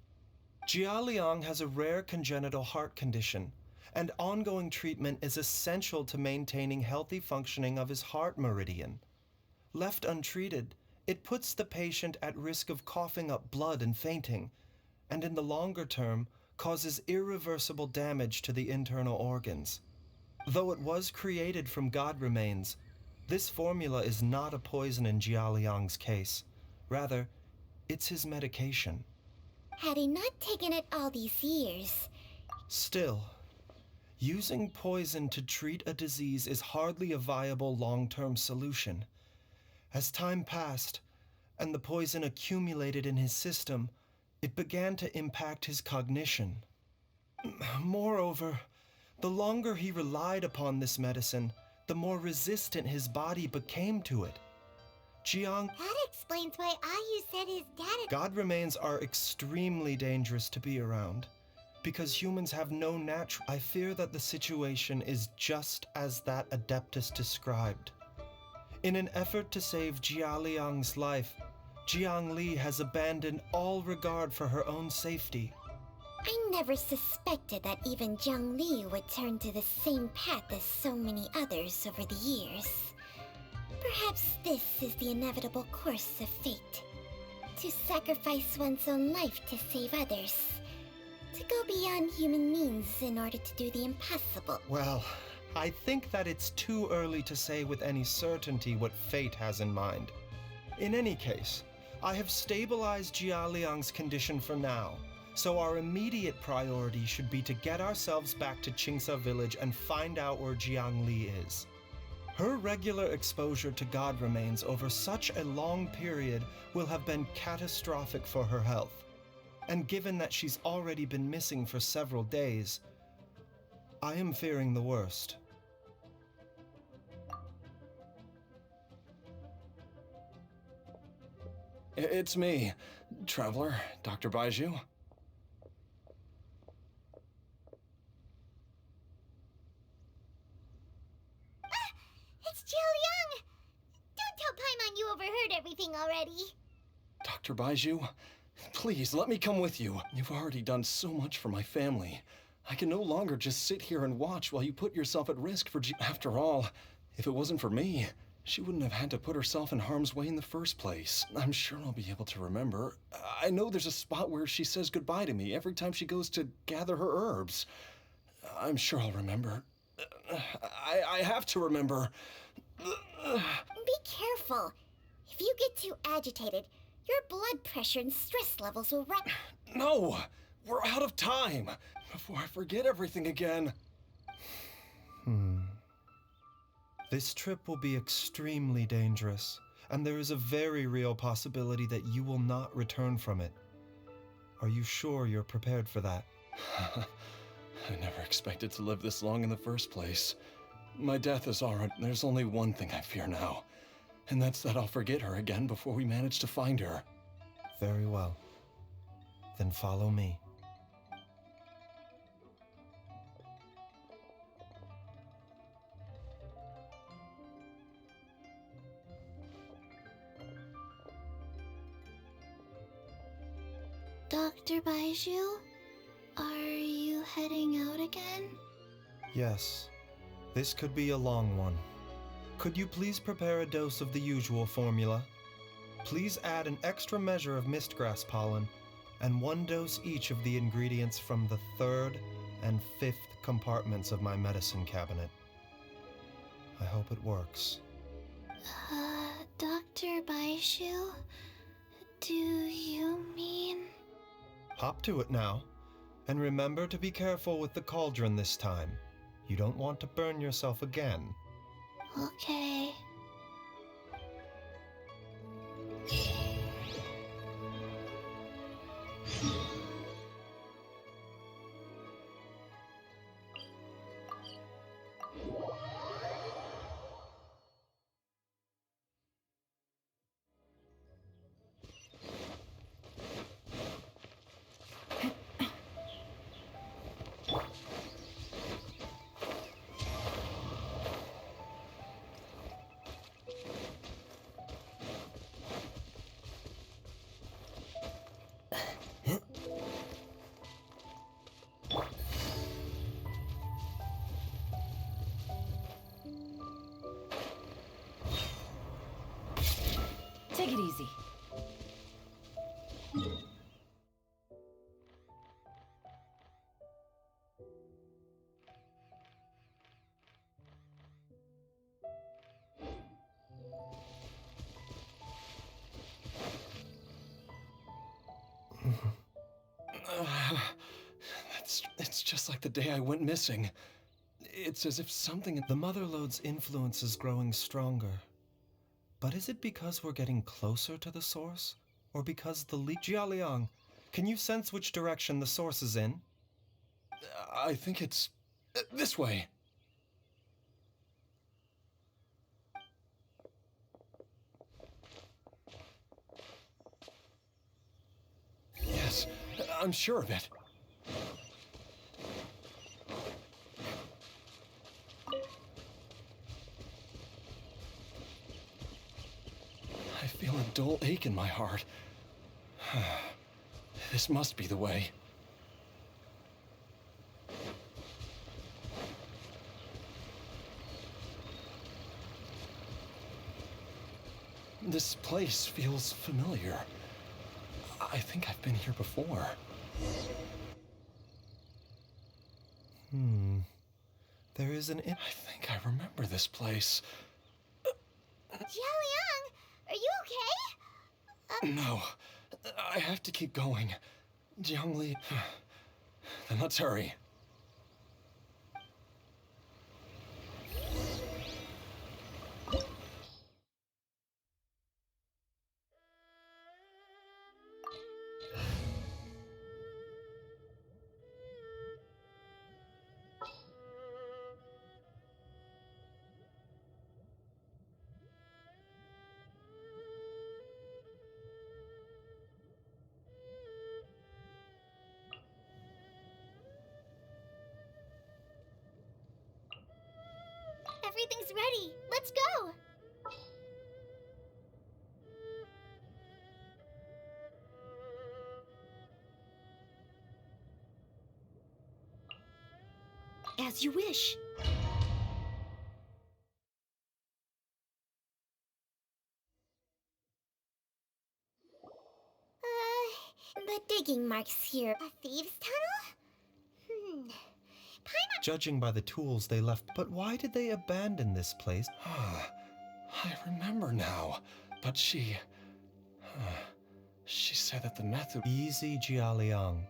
Jialiang has a rare congenital heart condition, and ongoing treatment is essential to maintaining healthy functioning of his heart meridian. Left untreated, it puts the patient at risk of coughing up blood and fainting, and in the longer term, causes irreversible damage to the internal organs. Though it was created from god remains, this formula is not a poison in Jialiang's case. Rather, it's his medication. Had he not taken it all these years... Still, using poison to treat a disease is hardly a viable long-term solution. As time passed, and the poison accumulated in his system, it began to impact his cognition. Moreover, the longer he relied upon this medicine, the more resistant his body became to it. Jiang... That explains why Ayu said his dad... God remains are extremely dangerous to be around. Because humans have no natural... I fear that the situation is just as that Adeptus described. In an effort to save Jialiang's life, Jiang Li has abandoned all regard for her own safety. I never suspected that even Jiang Li would turn to the same path as so many others over the years. Perhaps this is the inevitable course of fate. To sacrifice one's own life to save others. To go beyond human means in order to do the impossible. Well, I think that it's too early to say with any certainty what fate has in mind. In any case, I have stabilized Jialiang's condition for now, so our immediate priority should be to get ourselves back to Qingsa village and find out where Jiang Li is. Her regular exposure to god remains over such a long period will have been catastrophic for her health. And given that she's already been missing for several days, I am fearing the worst. It's me, Traveler, Dr. Baiju. It's Jialiang! Don't tell Paimon you overheard everything already. Dr. Baiju, please let me come with you. You've already done so much for my family. I can no longer just sit here and watch while you put yourself at risk for After all, if it wasn't for me, she wouldn't have had to put herself in harm's way in the first place. I'm sure I'll be able to remember. I know there's a spot where she says goodbye to me every time she goes to gather her herbs. I'm sure I'll remember. I have to remember. Be careful. you get too agitated, your blood pressure and stress levels will rise. No! We're out of time! Before I forget everything again. This trip will be extremely dangerous, and there is a very real possibility that you will not return from it. Are you sure you're prepared for that? I never expected to live this long in the first place. My death is already. There's only one thing I fear now, and that's that I'll forget her again before we manage to find her. Very well. Then follow me. Dr. Baiju, are you heading out again? Yes. This could be a long one. Could you please prepare a dose of the usual formula? Please add an extra measure of mistgrass pollen, and 1 dose each of the ingredients from the 3rd and 5th compartments of my medicine cabinet. I hope it works. Dr. Baiju, do you mean... Hop to it now, and remember to be careful with the cauldron this time. You don't want to burn yourself again. Okay. Take it easy. It's just like the day I went missing. It's as if something... The Motherlode's influence is growing stronger. But is it because we're getting closer to the source? Or because the leak... Jialiang, can you sense which direction the source is in? I think it's... this way. Yes, I'm sure of it. I feel a dull ache in my heart. This must be the way. This place feels familiar. I think I've been here before. There is an... I think I remember this place. Jialiang, are you okay? No, I have to keep going. Jiangli... Then let's hurry. Everything's ready. Let's go. As you wish. The digging marks here. A thieves' tunnel? Judging by the tools they left... But why did they abandon this place? I remember now. but she said that the method... Easy, Jialiang.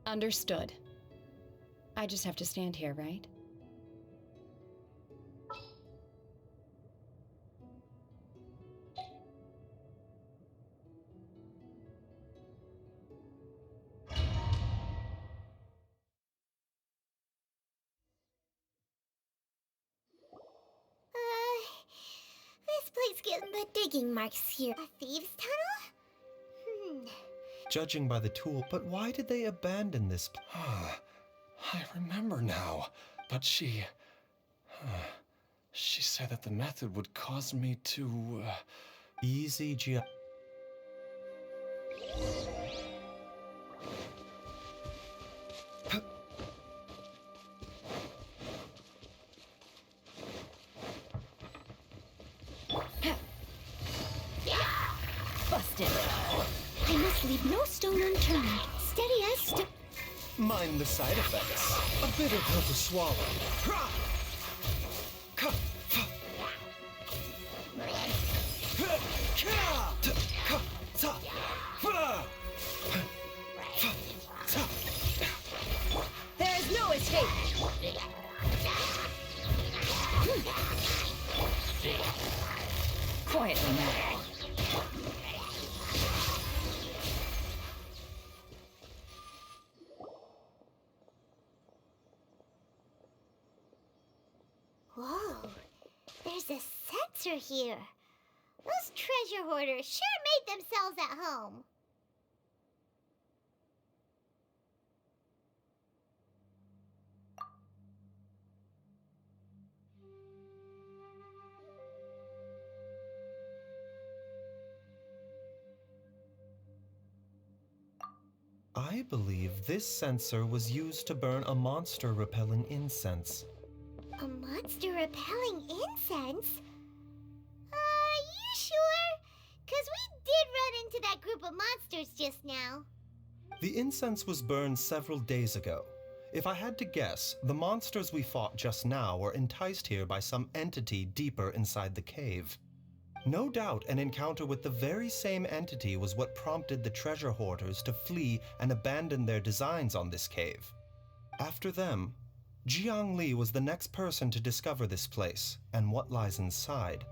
Understood. I just have to stand here, right? This place gives the digging marks here. A thieves' tunnel? Judging by the tool, but why did they abandon this? I remember now, but she said that the method would cause me to, Easy, Busted! I must leave no stone unturned. Steady as Mind the side effects. A bitter pill to swallow. There is no escape! Quietly now. Whoa, there's a sensor here. Those treasure hoarders sure made themselves at home. I believe this sensor was used to burn a monster-repelling incense. A monster repelling incense? You sure? 'Cause we did run into that group of monsters just now. The incense was burned several days ago. If I had to guess, the monsters we fought just now were enticed here by some entity deeper inside the cave. No doubt an encounter with the very same entity was what prompted the treasure hoarders to flee and abandon their designs on this cave. After them, Jiang Li was the next person to discover this place and what lies inside.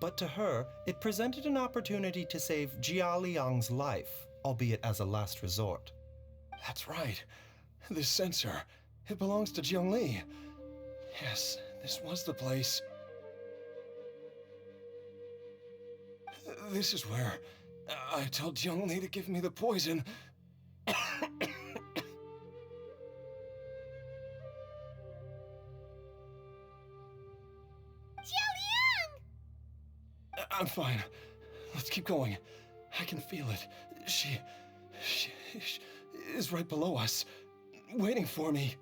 But to her, it presented an opportunity to save Jia Liang's life, albeit as a last resort. That's right. This sensor, it belongs to Jiang Li. Yes, this was the place. This is where I told Jiang Li to give me the poison. I'm fine. Let's keep going. I can feel it. She is right below us, waiting for me.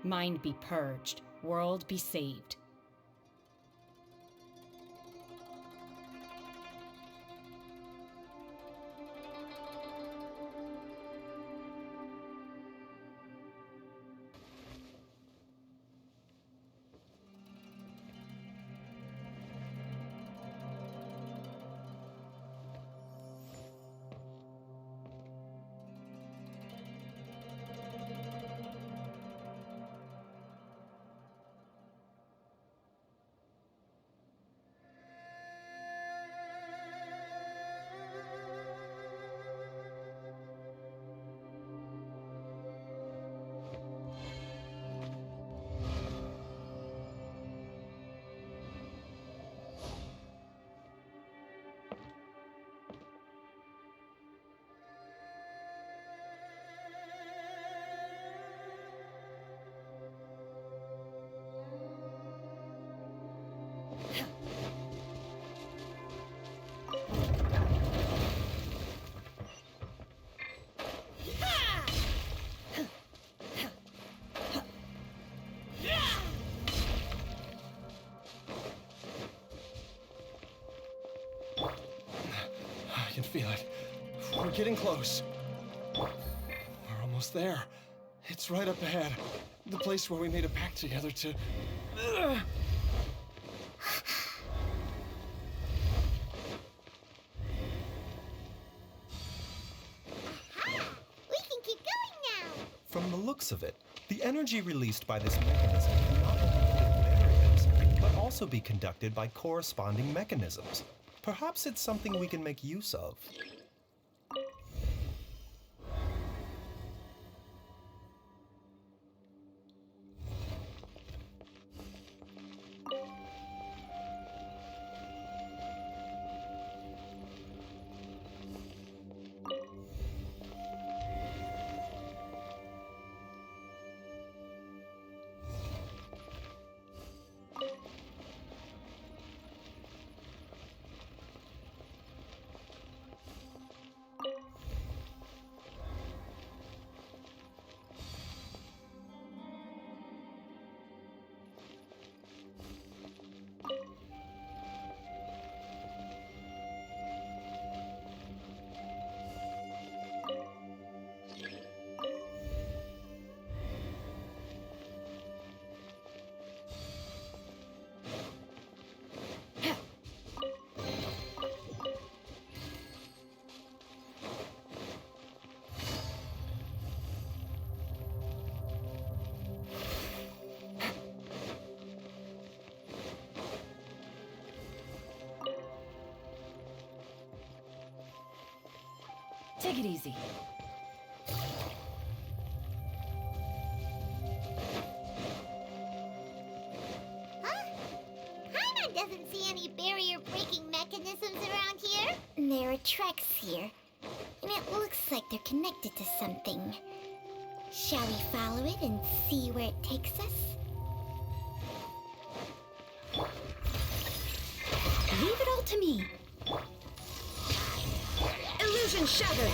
Mind be purged, world be saved. getting close. We're almost there. It's right up ahead. The place where we made a pact together to... We can keep going now. From the looks of it, the energy released by this mechanism can not only clear barriers, but also be conducted by corresponding mechanisms. Perhaps it's something we can make use of. Take it easy. Huh? Paimon doesn't see any barrier-breaking mechanisms around here. There are tracks here, and it looks like they're connected to something. Shall we follow it and see where it takes us? Leave it all to me. Illusion shattered!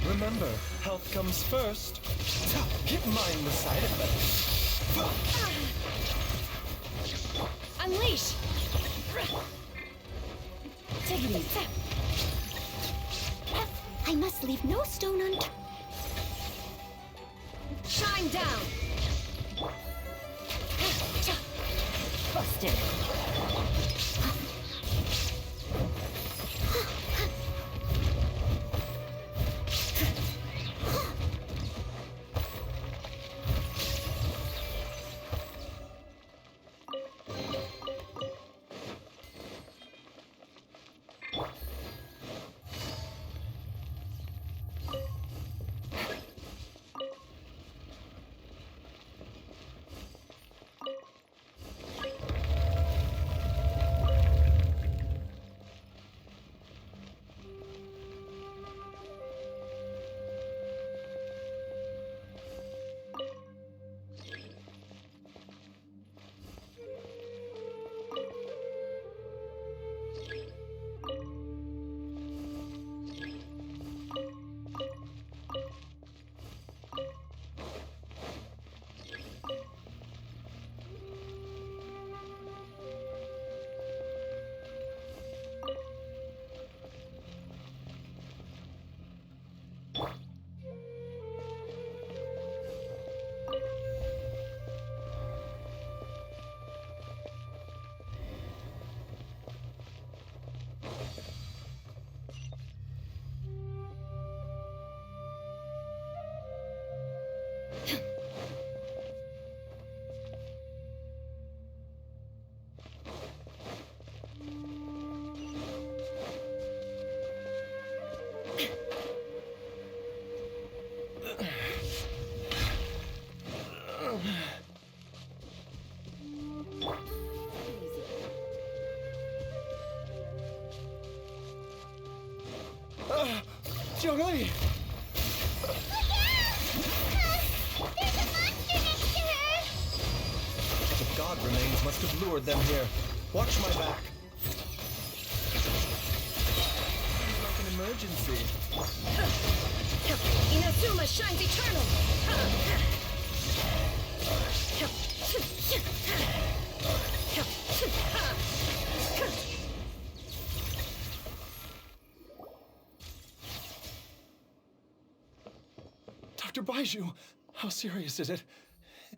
Remember, health comes first. Mind the side effects. Unleash! Take it easy. I must leave no stone unturned. Shine down! Busted. Jolie! There's a monster next to her! The god remains must have lured them here. Watch my back. emergency. Inazuma shines eternal! Dr. Baiju, how serious is it?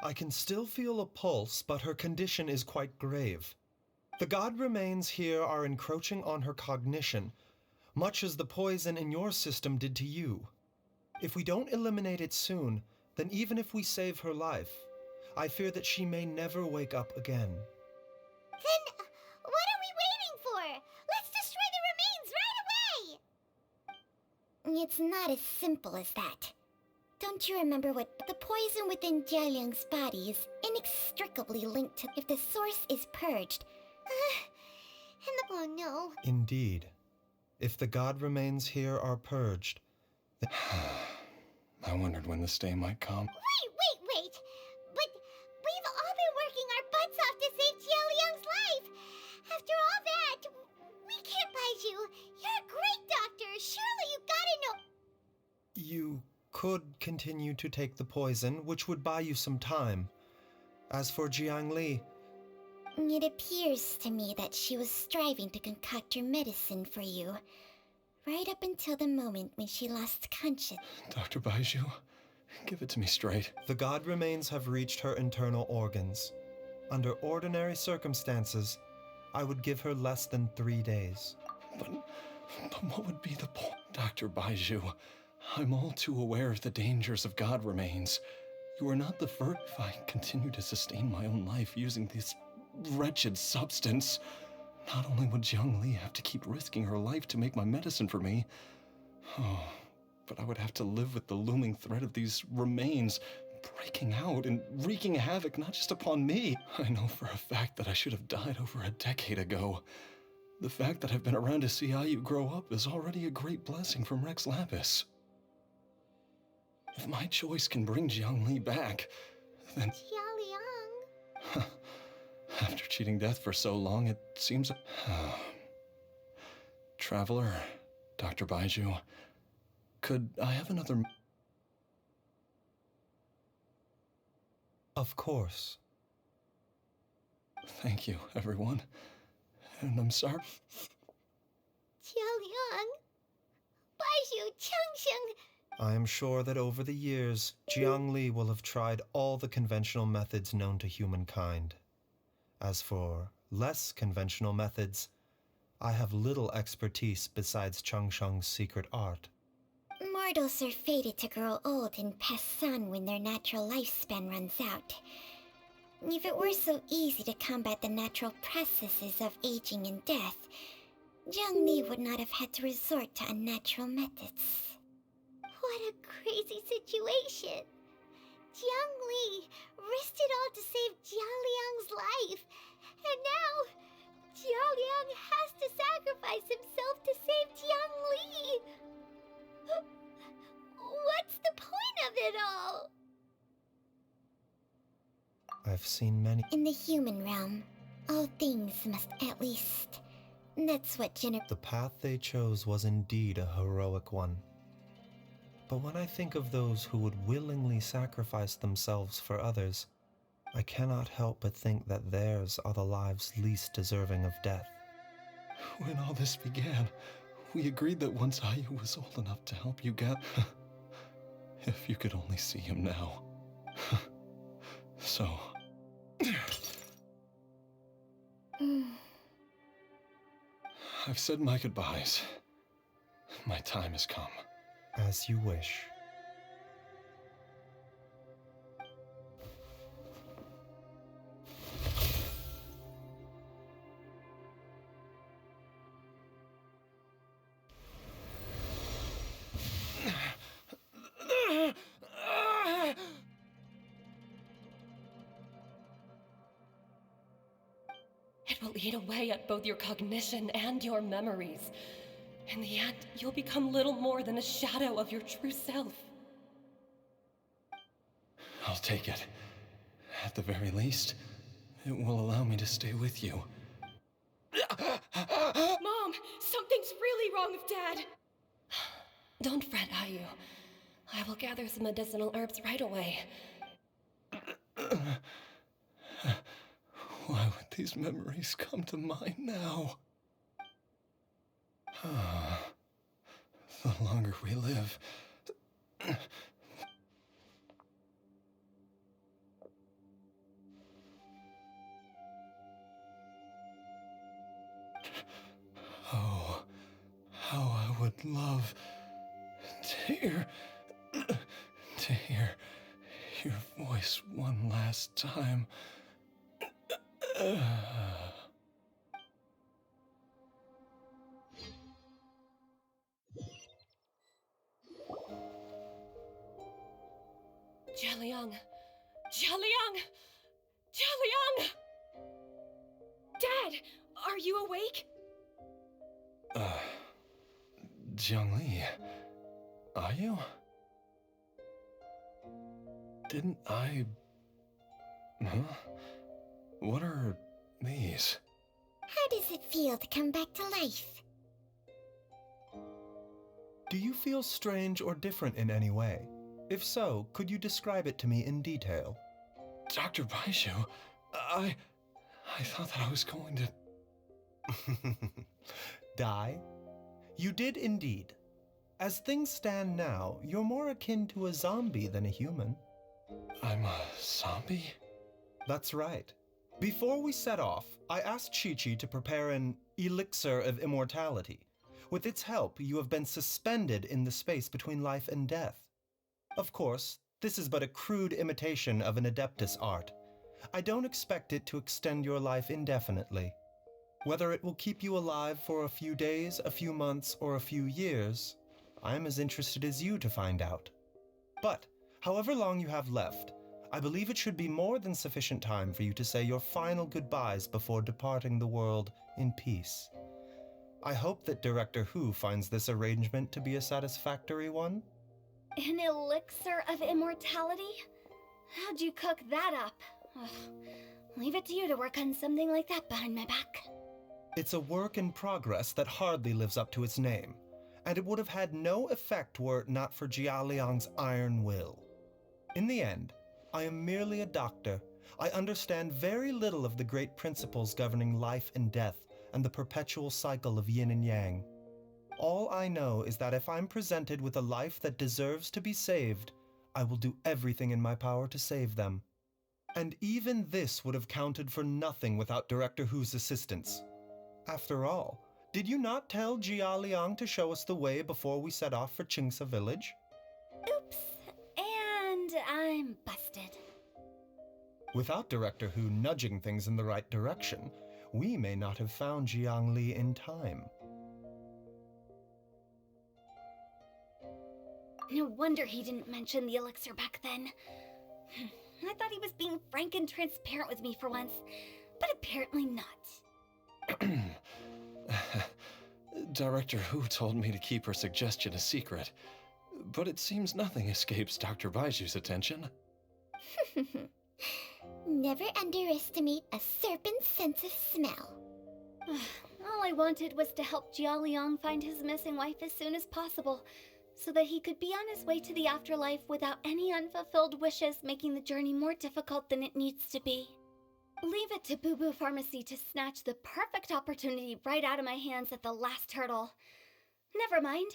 I can still feel a pulse, but her condition is quite grave. The god remains here are encroaching on her cognition, much as the poison in your system did to you. If we don't eliminate it soon, then even if we save her life, I fear that she may never wake up again. Then, what are we waiting for? Let's destroy the remains right away! It's not as simple as that. Don't you remember what the poison within Jialiang's body is inextricably linked to if the source is purged? Oh no. Indeed. If the god remains here are purged, then... I wondered when this day might come. Wait! But we've all been working our butts off to save Jialiang's life! After all that, we can't buy you. You're a great doctor. Surely you gotta know. you could continue to take the poison, which would buy you some time. As for Jiang Li, It appears to me that she was striving to concoct your medicine for you, right up until the moment when she lost conscience. Dr. Baiju, give it to me straight. the god remains have reached her internal organs. Under ordinary circumstances, I would give her less than 3 days. But what would be the point? Dr. Baiju, I'm all too aware of the dangers of God remains. You are not the first. If I continue to sustain my own life using this wretched substance, not only would Jiang Li have to keep risking her life to make my medicine for me, but I would have to live with the looming threat of these remains breaking out and wreaking havoc not just upon me. I know for a fact that I should have died over a decade ago. The fact that I've been around to see Ayu grow up is already a great blessing from Rex Lapis. If my choice can bring Jiang Li back, then Jialiang. after cheating death for so long, it seems... Traveler, Dr. Baiju, could I have another... Of course. Thank you, everyone. And I'm sorry. Jialiang. Baiju, Changsheng. I am sure that over the years, Jiang Li will have tried all the conventional methods known to humankind. As for less conventional methods, I have little expertise besides Changsheng's secret art. Mortals are fated to grow old and pass on when their natural lifespan runs out. If it were so easy to combat the natural processes of aging and death, Jiang Li would not have had to resort to unnatural methods. What a crazy situation. Jiang Li risked it all to save Jialiang's life. And now, Jialiang has to sacrifice himself to save Jiang Li. What's the point of it all? I've seen many. In the human realm, all things must at least... That's what The path they chose was indeed a heroic one. But when I think of those who would willingly sacrifice themselves for others, I cannot help but think that theirs are the lives least deserving of death. When all this began, we agreed that once Ayu was old enough to help you get... If you could only see him now. So... I've said my goodbyes. My time has come. As you wish. It will eat away at both your cognition and your memories. In the end, you'll become little more than a shadow of your true self. I'll take it. At the very least, it will allow me to stay with you. Mom, something's really wrong with Dad. Don't fret, Ayu. I will gather some medicinal herbs right away. Why would these memories come to mind now? The longer we live, oh, how I would love to hear your voice one last time. Jialiang! Jialiang! Jialiang! Dad, are you awake? Jiangli, are you? Didn't I... Huh? What are these? How does it feel to come back to life? Do you feel strange or different in any way? If so, could you describe it to me in detail? Dr. Baishu, I thought that I was going to... Die? You did indeed. As things stand now, you're more akin to a zombie than a human. I'm a zombie? That's right. Before we set off, I asked Chi-Chi to prepare an elixir of immortality. With its help, you have been suspended in the space between life and death. Of course, this is but a crude imitation of an Adeptus art. I don't expect it to extend your life indefinitely. Whether it will keep you alive for a few days, a few months, or a few years, I'm as interested as you to find out. But, however long you have left, I believe it should be more than sufficient time for you to say your final goodbyes before departing the world in peace. I hope that Director Hu finds this arrangement to be a satisfactory one. An elixir of immortality? How'd you cook that up? Ugh. Leave it to you to work on something like that behind my back. It's a work in progress that hardly lives up to its name, and it would have had no effect were it not for Jialiang's iron will. In the end, I am merely a doctor. I understand very little of the great principles governing life and death and the perpetual cycle of yin and yang. All I know is that if I'm presented with a life that deserves to be saved, I will do everything in my power to save them. And even this would have counted for nothing without Director Hu's assistance. After all, did you not tell Jia Liang to show us the way before we set off for Qingce village? Oops. And I'm busted. Without Director Hu nudging things in the right direction, we may not have found Jiangli in time. No wonder he didn't mention the elixir back then. I thought he was being frank and transparent with me for once, but apparently not. Director Hu told me to keep her suggestion a secret, but it seems nothing escapes Dr. Baishu's attention. Never underestimate a serpent's sense of smell. All I wanted was to help Jialiang find his missing wife as soon as possible, so that he could be on his way to the afterlife without any unfulfilled wishes making the journey more difficult than it needs to be. Leave it to Boo Boo Pharmacy to snatch the perfect opportunity right out of my hands at the last hurdle. Never mind.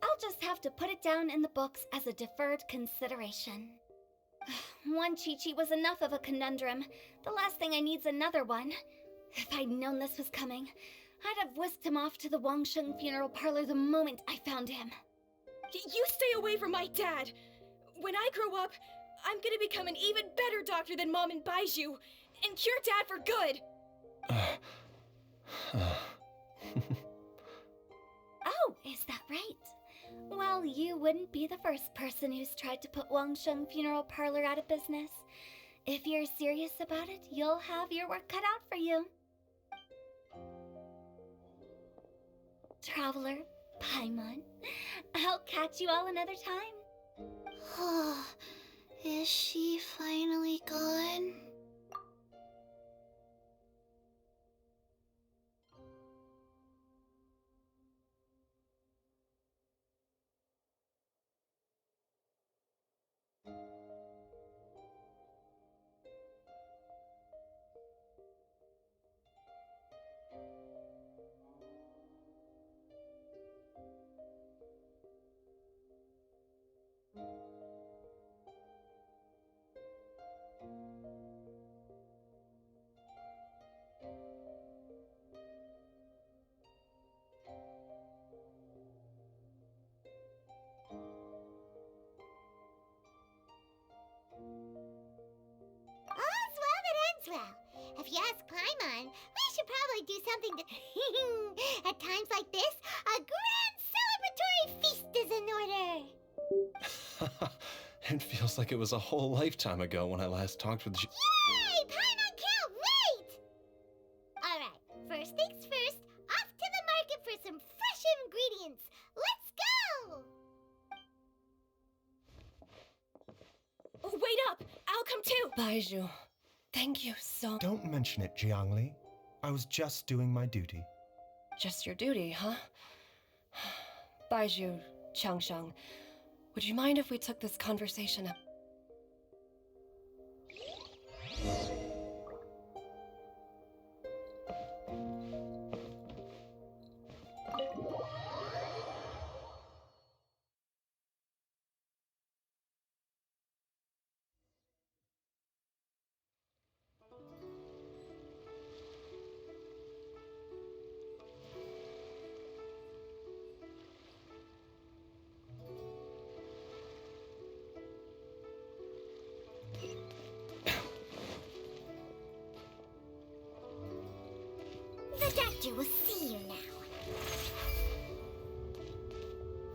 I'll just have to put it down in the books as a deferred consideration. One Chi-Chi was enough of a conundrum. The last thing I need's another one. If I'd known this was coming, I'd have whisked him off to the Wangsheng funeral parlor the moment I found him. You stay away from my dad! When I grow up, I'm gonna become an even better doctor than Mom and Baiju, and cure Dad for good! Oh, is that right? Well, you wouldn't be the first person who's tried to put Wangsheng Funeral Parlor out of business. If you're serious about it, you'll have your work cut out for you. Traveler, Paimon, I'll catch you all another time. Oh, is she finally gone? It feels like it was a whole lifetime ago when I last talked with Yay! Paimon Kill, wait! Alright, first things first, off to the market for some fresh ingredients. Let's go! Oh, wait up! I'll come too! Baizhu, thank you so... Don't mention it, Jiangli. I was just doing my duty. Just your duty, huh? Baizhu, Changsheng, would you mind if we took this conversation up? The doctor will see you now.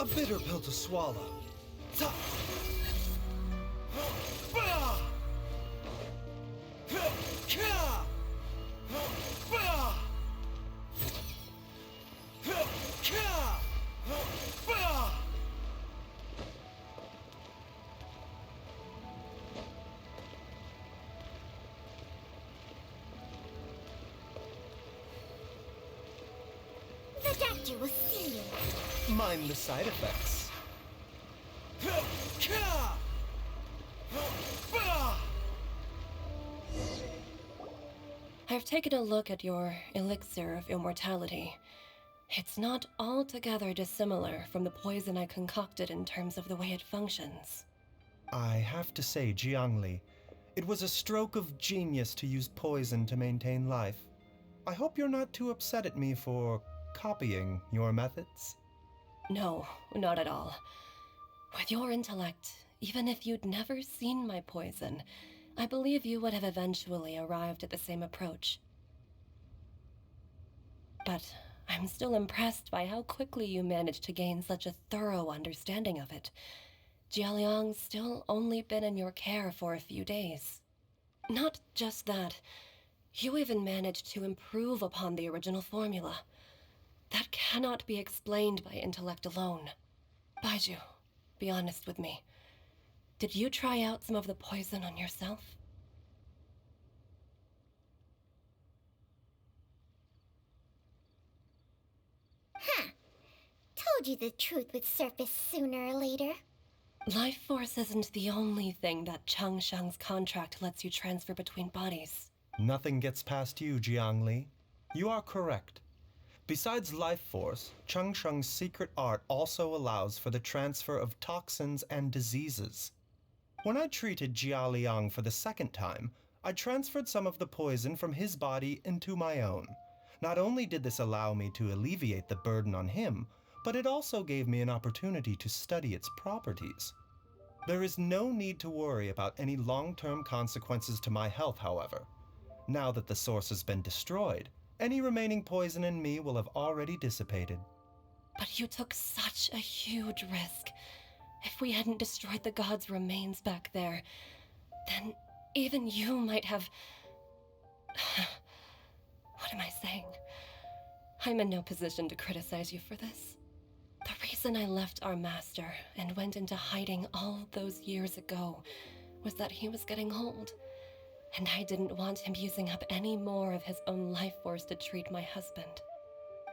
A bitter pill to swallow. The doctor will see you now. Mind the side effects. I've taken a look at your elixir of immortality. It's not altogether dissimilar from the poison I concocted in terms of the way it functions. I have to say, Jiangli, it was a stroke of genius to use poison to maintain life. I hope you're not too upset at me for copying your methods. No, not at all. With your intellect, even if you'd never seen my poison, I believe you would have eventually arrived at the same approach. But I'm still impressed by how quickly you managed to gain such a thorough understanding of it. Jialiang's still only been in your care for a few days. Not just that, you even managed to improve upon the original formula. That cannot be explained by intellect alone. Baizhu, be honest with me. Did you try out some of the poison on yourself? Huh. Told you the truth would surface sooner or later. Life force isn't the only thing that Changsheng's contract lets you transfer between bodies. Nothing gets past you, Jiangli. You are correct. Besides life force, Changsheng's secret art also allows for the transfer of toxins and diseases. When I treated Jialiang for the second time, I transferred some of the poison from his body into my own. Not only did this allow me to alleviate the burden on him, but it also gave me an opportunity to study its properties. There is no need to worry about any long-term consequences to my health, however. Now that the source has been destroyed, any remaining poison in me will have already dissipated. But you took such a huge risk. If we hadn't destroyed the god's remains back there, then even you might have... What am I saying? I'm in no position to criticize you for this. The reason I left our master and went into hiding all those years ago was that he was getting old, and I didn't want him using up any more of his own life force to treat my husband.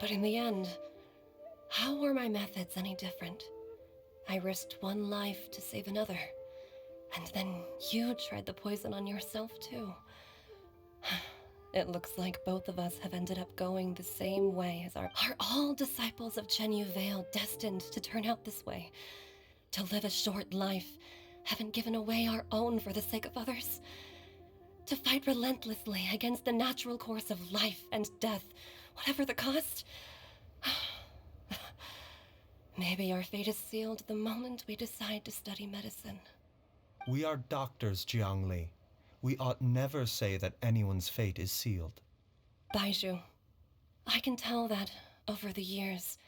But in the end, how were my methods any different? I risked one life to save another, and then you tried the poison on yourself too. It looks like both of us have ended up going the same way as are all disciples of Chenyu Vale destined to turn out this way? To live a short life, haven't given away our own for the sake of others? To fight relentlessly against the natural course of life and death, whatever the cost? Maybe our fate is sealed the moment we decide to study medicine. We are doctors, Jiangli. We ought never say that anyone's fate is sealed. Baizhu, I can tell that, over the years,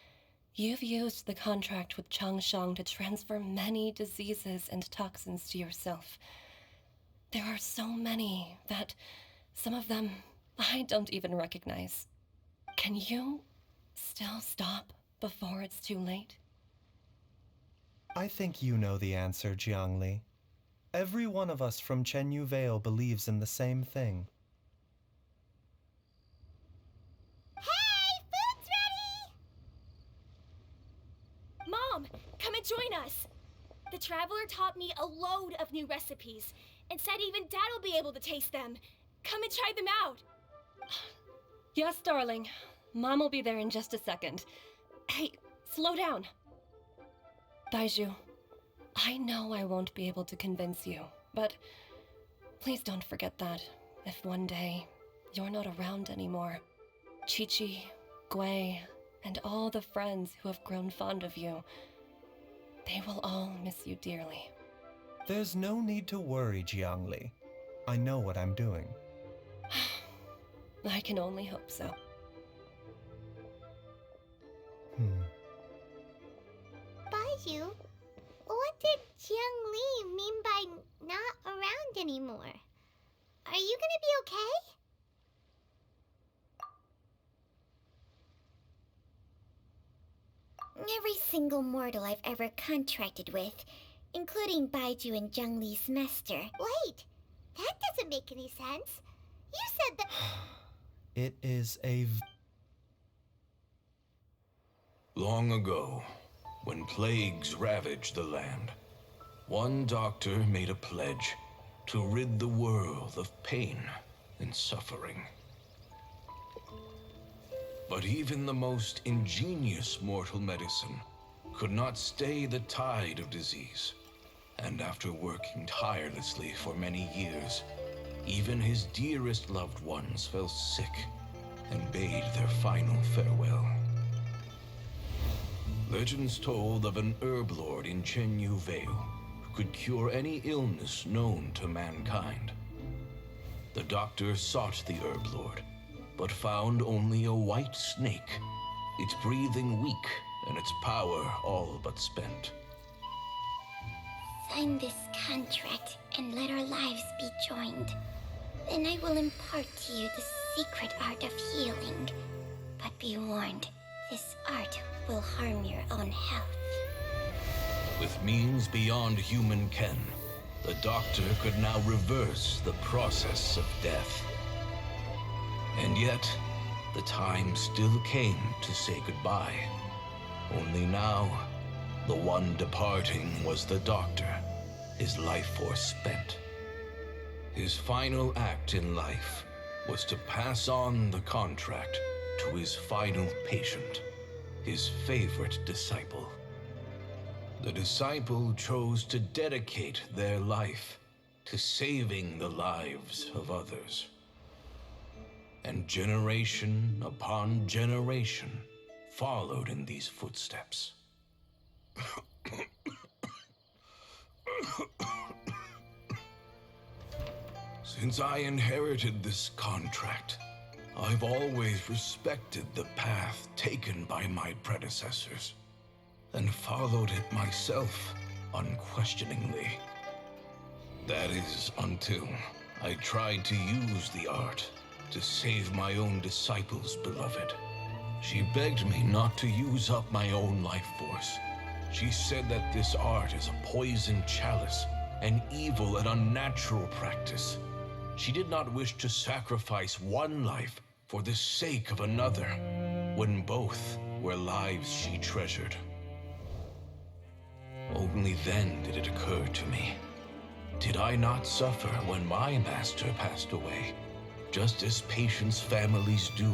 You've used the contract with Changshang to transfer many diseases and toxins to yourself. There are so many that some of them I don't even recognize. Can you still stop before it's too late? I think you know the answer, Jiangli. Every one of us from Chenyu Vale believes in the same thing. Hey, food's ready! Mom, come and join us. The Traveler taught me a load of new recipes and said even Dad'll be able to taste them. Come and try them out. Yes, darling. Mom will be there in just a second. Hey, slow down. Baizhu, I know I won't be able to convince you, but please don't forget that if one day you're not around anymore, Qiqi, Gui, and all the friends who have grown fond of you, they will all miss you dearly. There's no need to worry, Jiangli. I know what I'm doing. I can only hope so. Baizhu, what did Jiangli mean by not around anymore? Are you gonna be okay? Every single mortal I've ever contracted with, including Baizhu and Zhengli's master. Wait, that doesn't make any sense. You said that... It is Long ago, when plagues ravaged the land, one doctor made a pledge to rid the world of pain and suffering. But even the most ingenious mortal medicine could not stay the tide of disease. And after working tirelessly for many years, even his dearest loved ones fell sick and bade their final farewell. Legends told of an herb lord in Chenyu Vale who could cure any illness known to mankind. The doctor sought the herb lord, but found only a white snake, its breathing weak and its power all but spent. Sign this contract and let our lives be joined. Then I will impart to you the secret art of healing. But be warned, this art will harm your own health. With means beyond human ken, the doctor could now reverse the process of death. And yet, the time still came to say goodbye. Only now, the one departing was the doctor, his life force spent. His final act in life was to pass on the contract to his final patient, his favorite disciple. The disciple chose to dedicate their life to saving the lives of others. And generation upon generation followed in these footsteps. Since I inherited this contract, I've always respected the path taken by my predecessors, and followed it myself unquestioningly. That is, until I tried to use the art to save my own disciple's beloved. She begged me not to use up my own life force. She said that this art is a poison chalice, an evil and unnatural practice. She did not wish to sacrifice one life for the sake of another, when both were lives she treasured. Only then did it occur to me, did I not suffer when my master passed away, just as patients' families do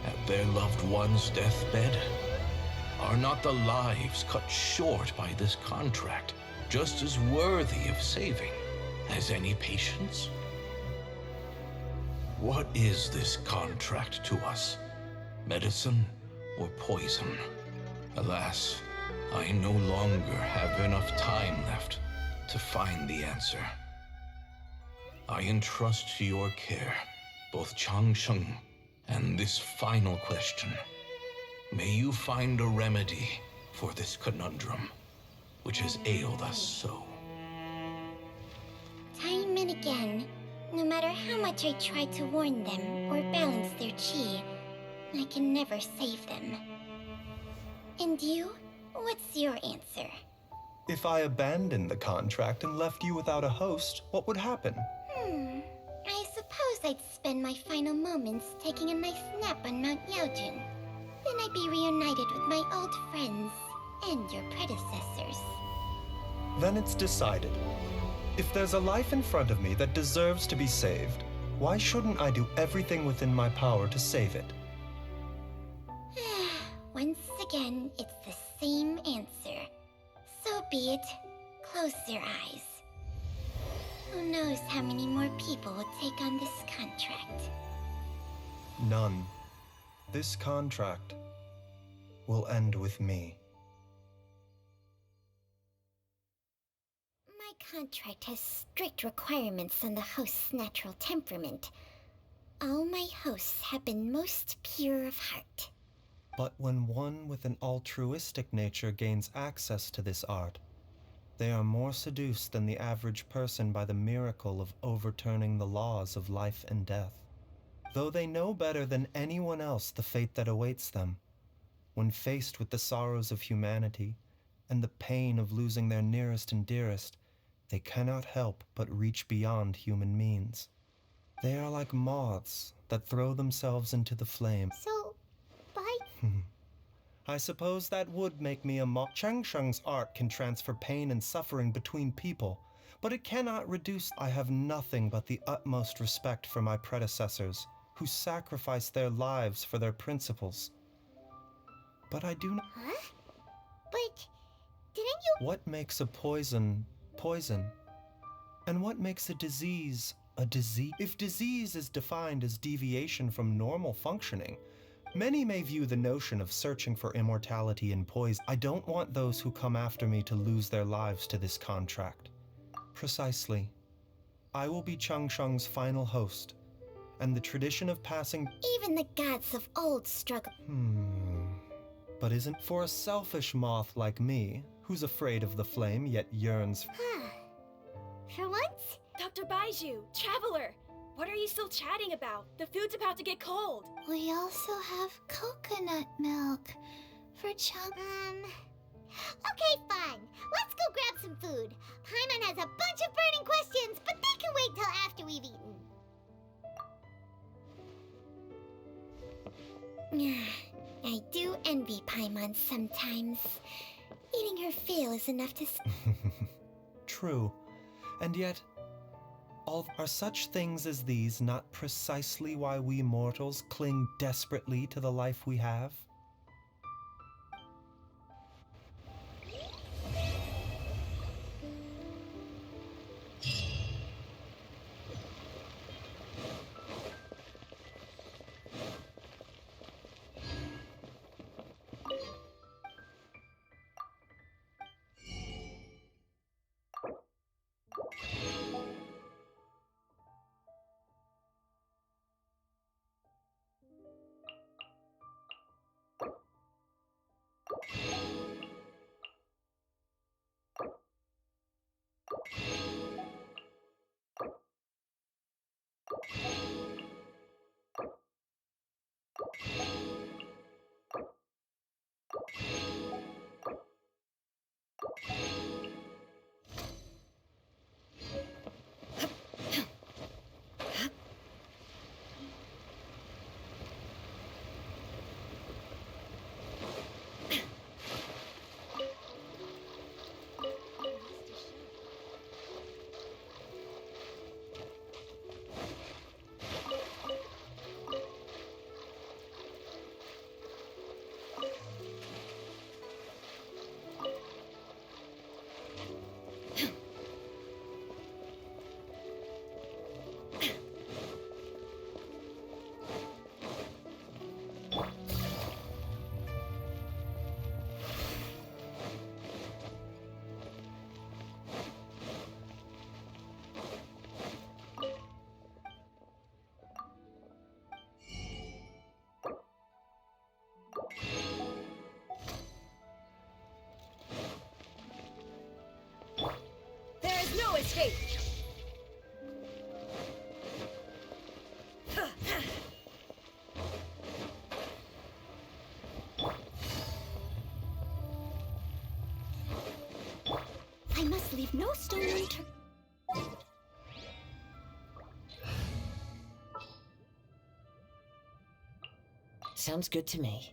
at their loved one's deathbed? Are not the lives cut short by this contract just as worthy of saving as any patients? What is this contract to us? Medicine or poison? Alas, I no longer have enough time left to find the answer. I entrust to your care both Changsheng and this final question. may you find a remedy for this conundrum, which has ailed us so. Time and again, no matter how much I try to warn them or balance their chi, I can never save them. And you? What's your answer? If I abandoned the contract and left you without a host, what would happen? I suppose I'd spend my final moments taking a nice nap on Mount Yaojin. Then I'd be reunited with my old friends and your predecessors. Then it's decided. If there's a life in front of me that deserves to be saved, why shouldn't I do everything within my power to save it? Once again, it's the same answer. So be it. Close your eyes. Who knows how many more people will take on this contract? None. This contract will end with me. My contract has strict requirements on the host's natural temperament. All my hosts have been most pure of heart. But when one with an altruistic nature gains access to this art, they are more seduced than the average person by the miracle of overturning the laws of life and death. Though they know better than anyone else the fate that awaits them, when faced with the sorrows of humanity and the pain of losing their nearest and dearest, they cannot help but reach beyond human means. They are like moths that throw themselves into the flame. So, by... I suppose that would make me a moth. Cheng Sheng's art can transfer pain and suffering between people, but it cannot reduce. I have nothing but the utmost respect for my predecessors, who sacrificed their lives for their principles. But I do not... Huh? But... didn't you... What makes a poison, poison? And what makes a disease, a disease? If disease is defined as deviation from normal functioning, many may view the notion of searching for immortality in poison. I don't want those who come after me to lose their lives to this contract. Precisely. I will be Cheng Sheng's final host, and the tradition of passing... Even the gods of old struggle... But isn't for a selfish moth like me, who's afraid of the flame yet yearns... For once? Dr. Baiju, Traveler, what are you still chatting about? The food's about to get cold. We also have coconut milk for Chunk. Okay, fine. Let's go grab some food. Paimon has a bunch of burning questions, but they can wait till after we've eaten. I do envy Paimon sometimes. Eating her fill is enough to... True. And yet, are such things as these not precisely why we mortals cling desperately to the life we have? escape! I must leave no stone unturned. Sounds good to me.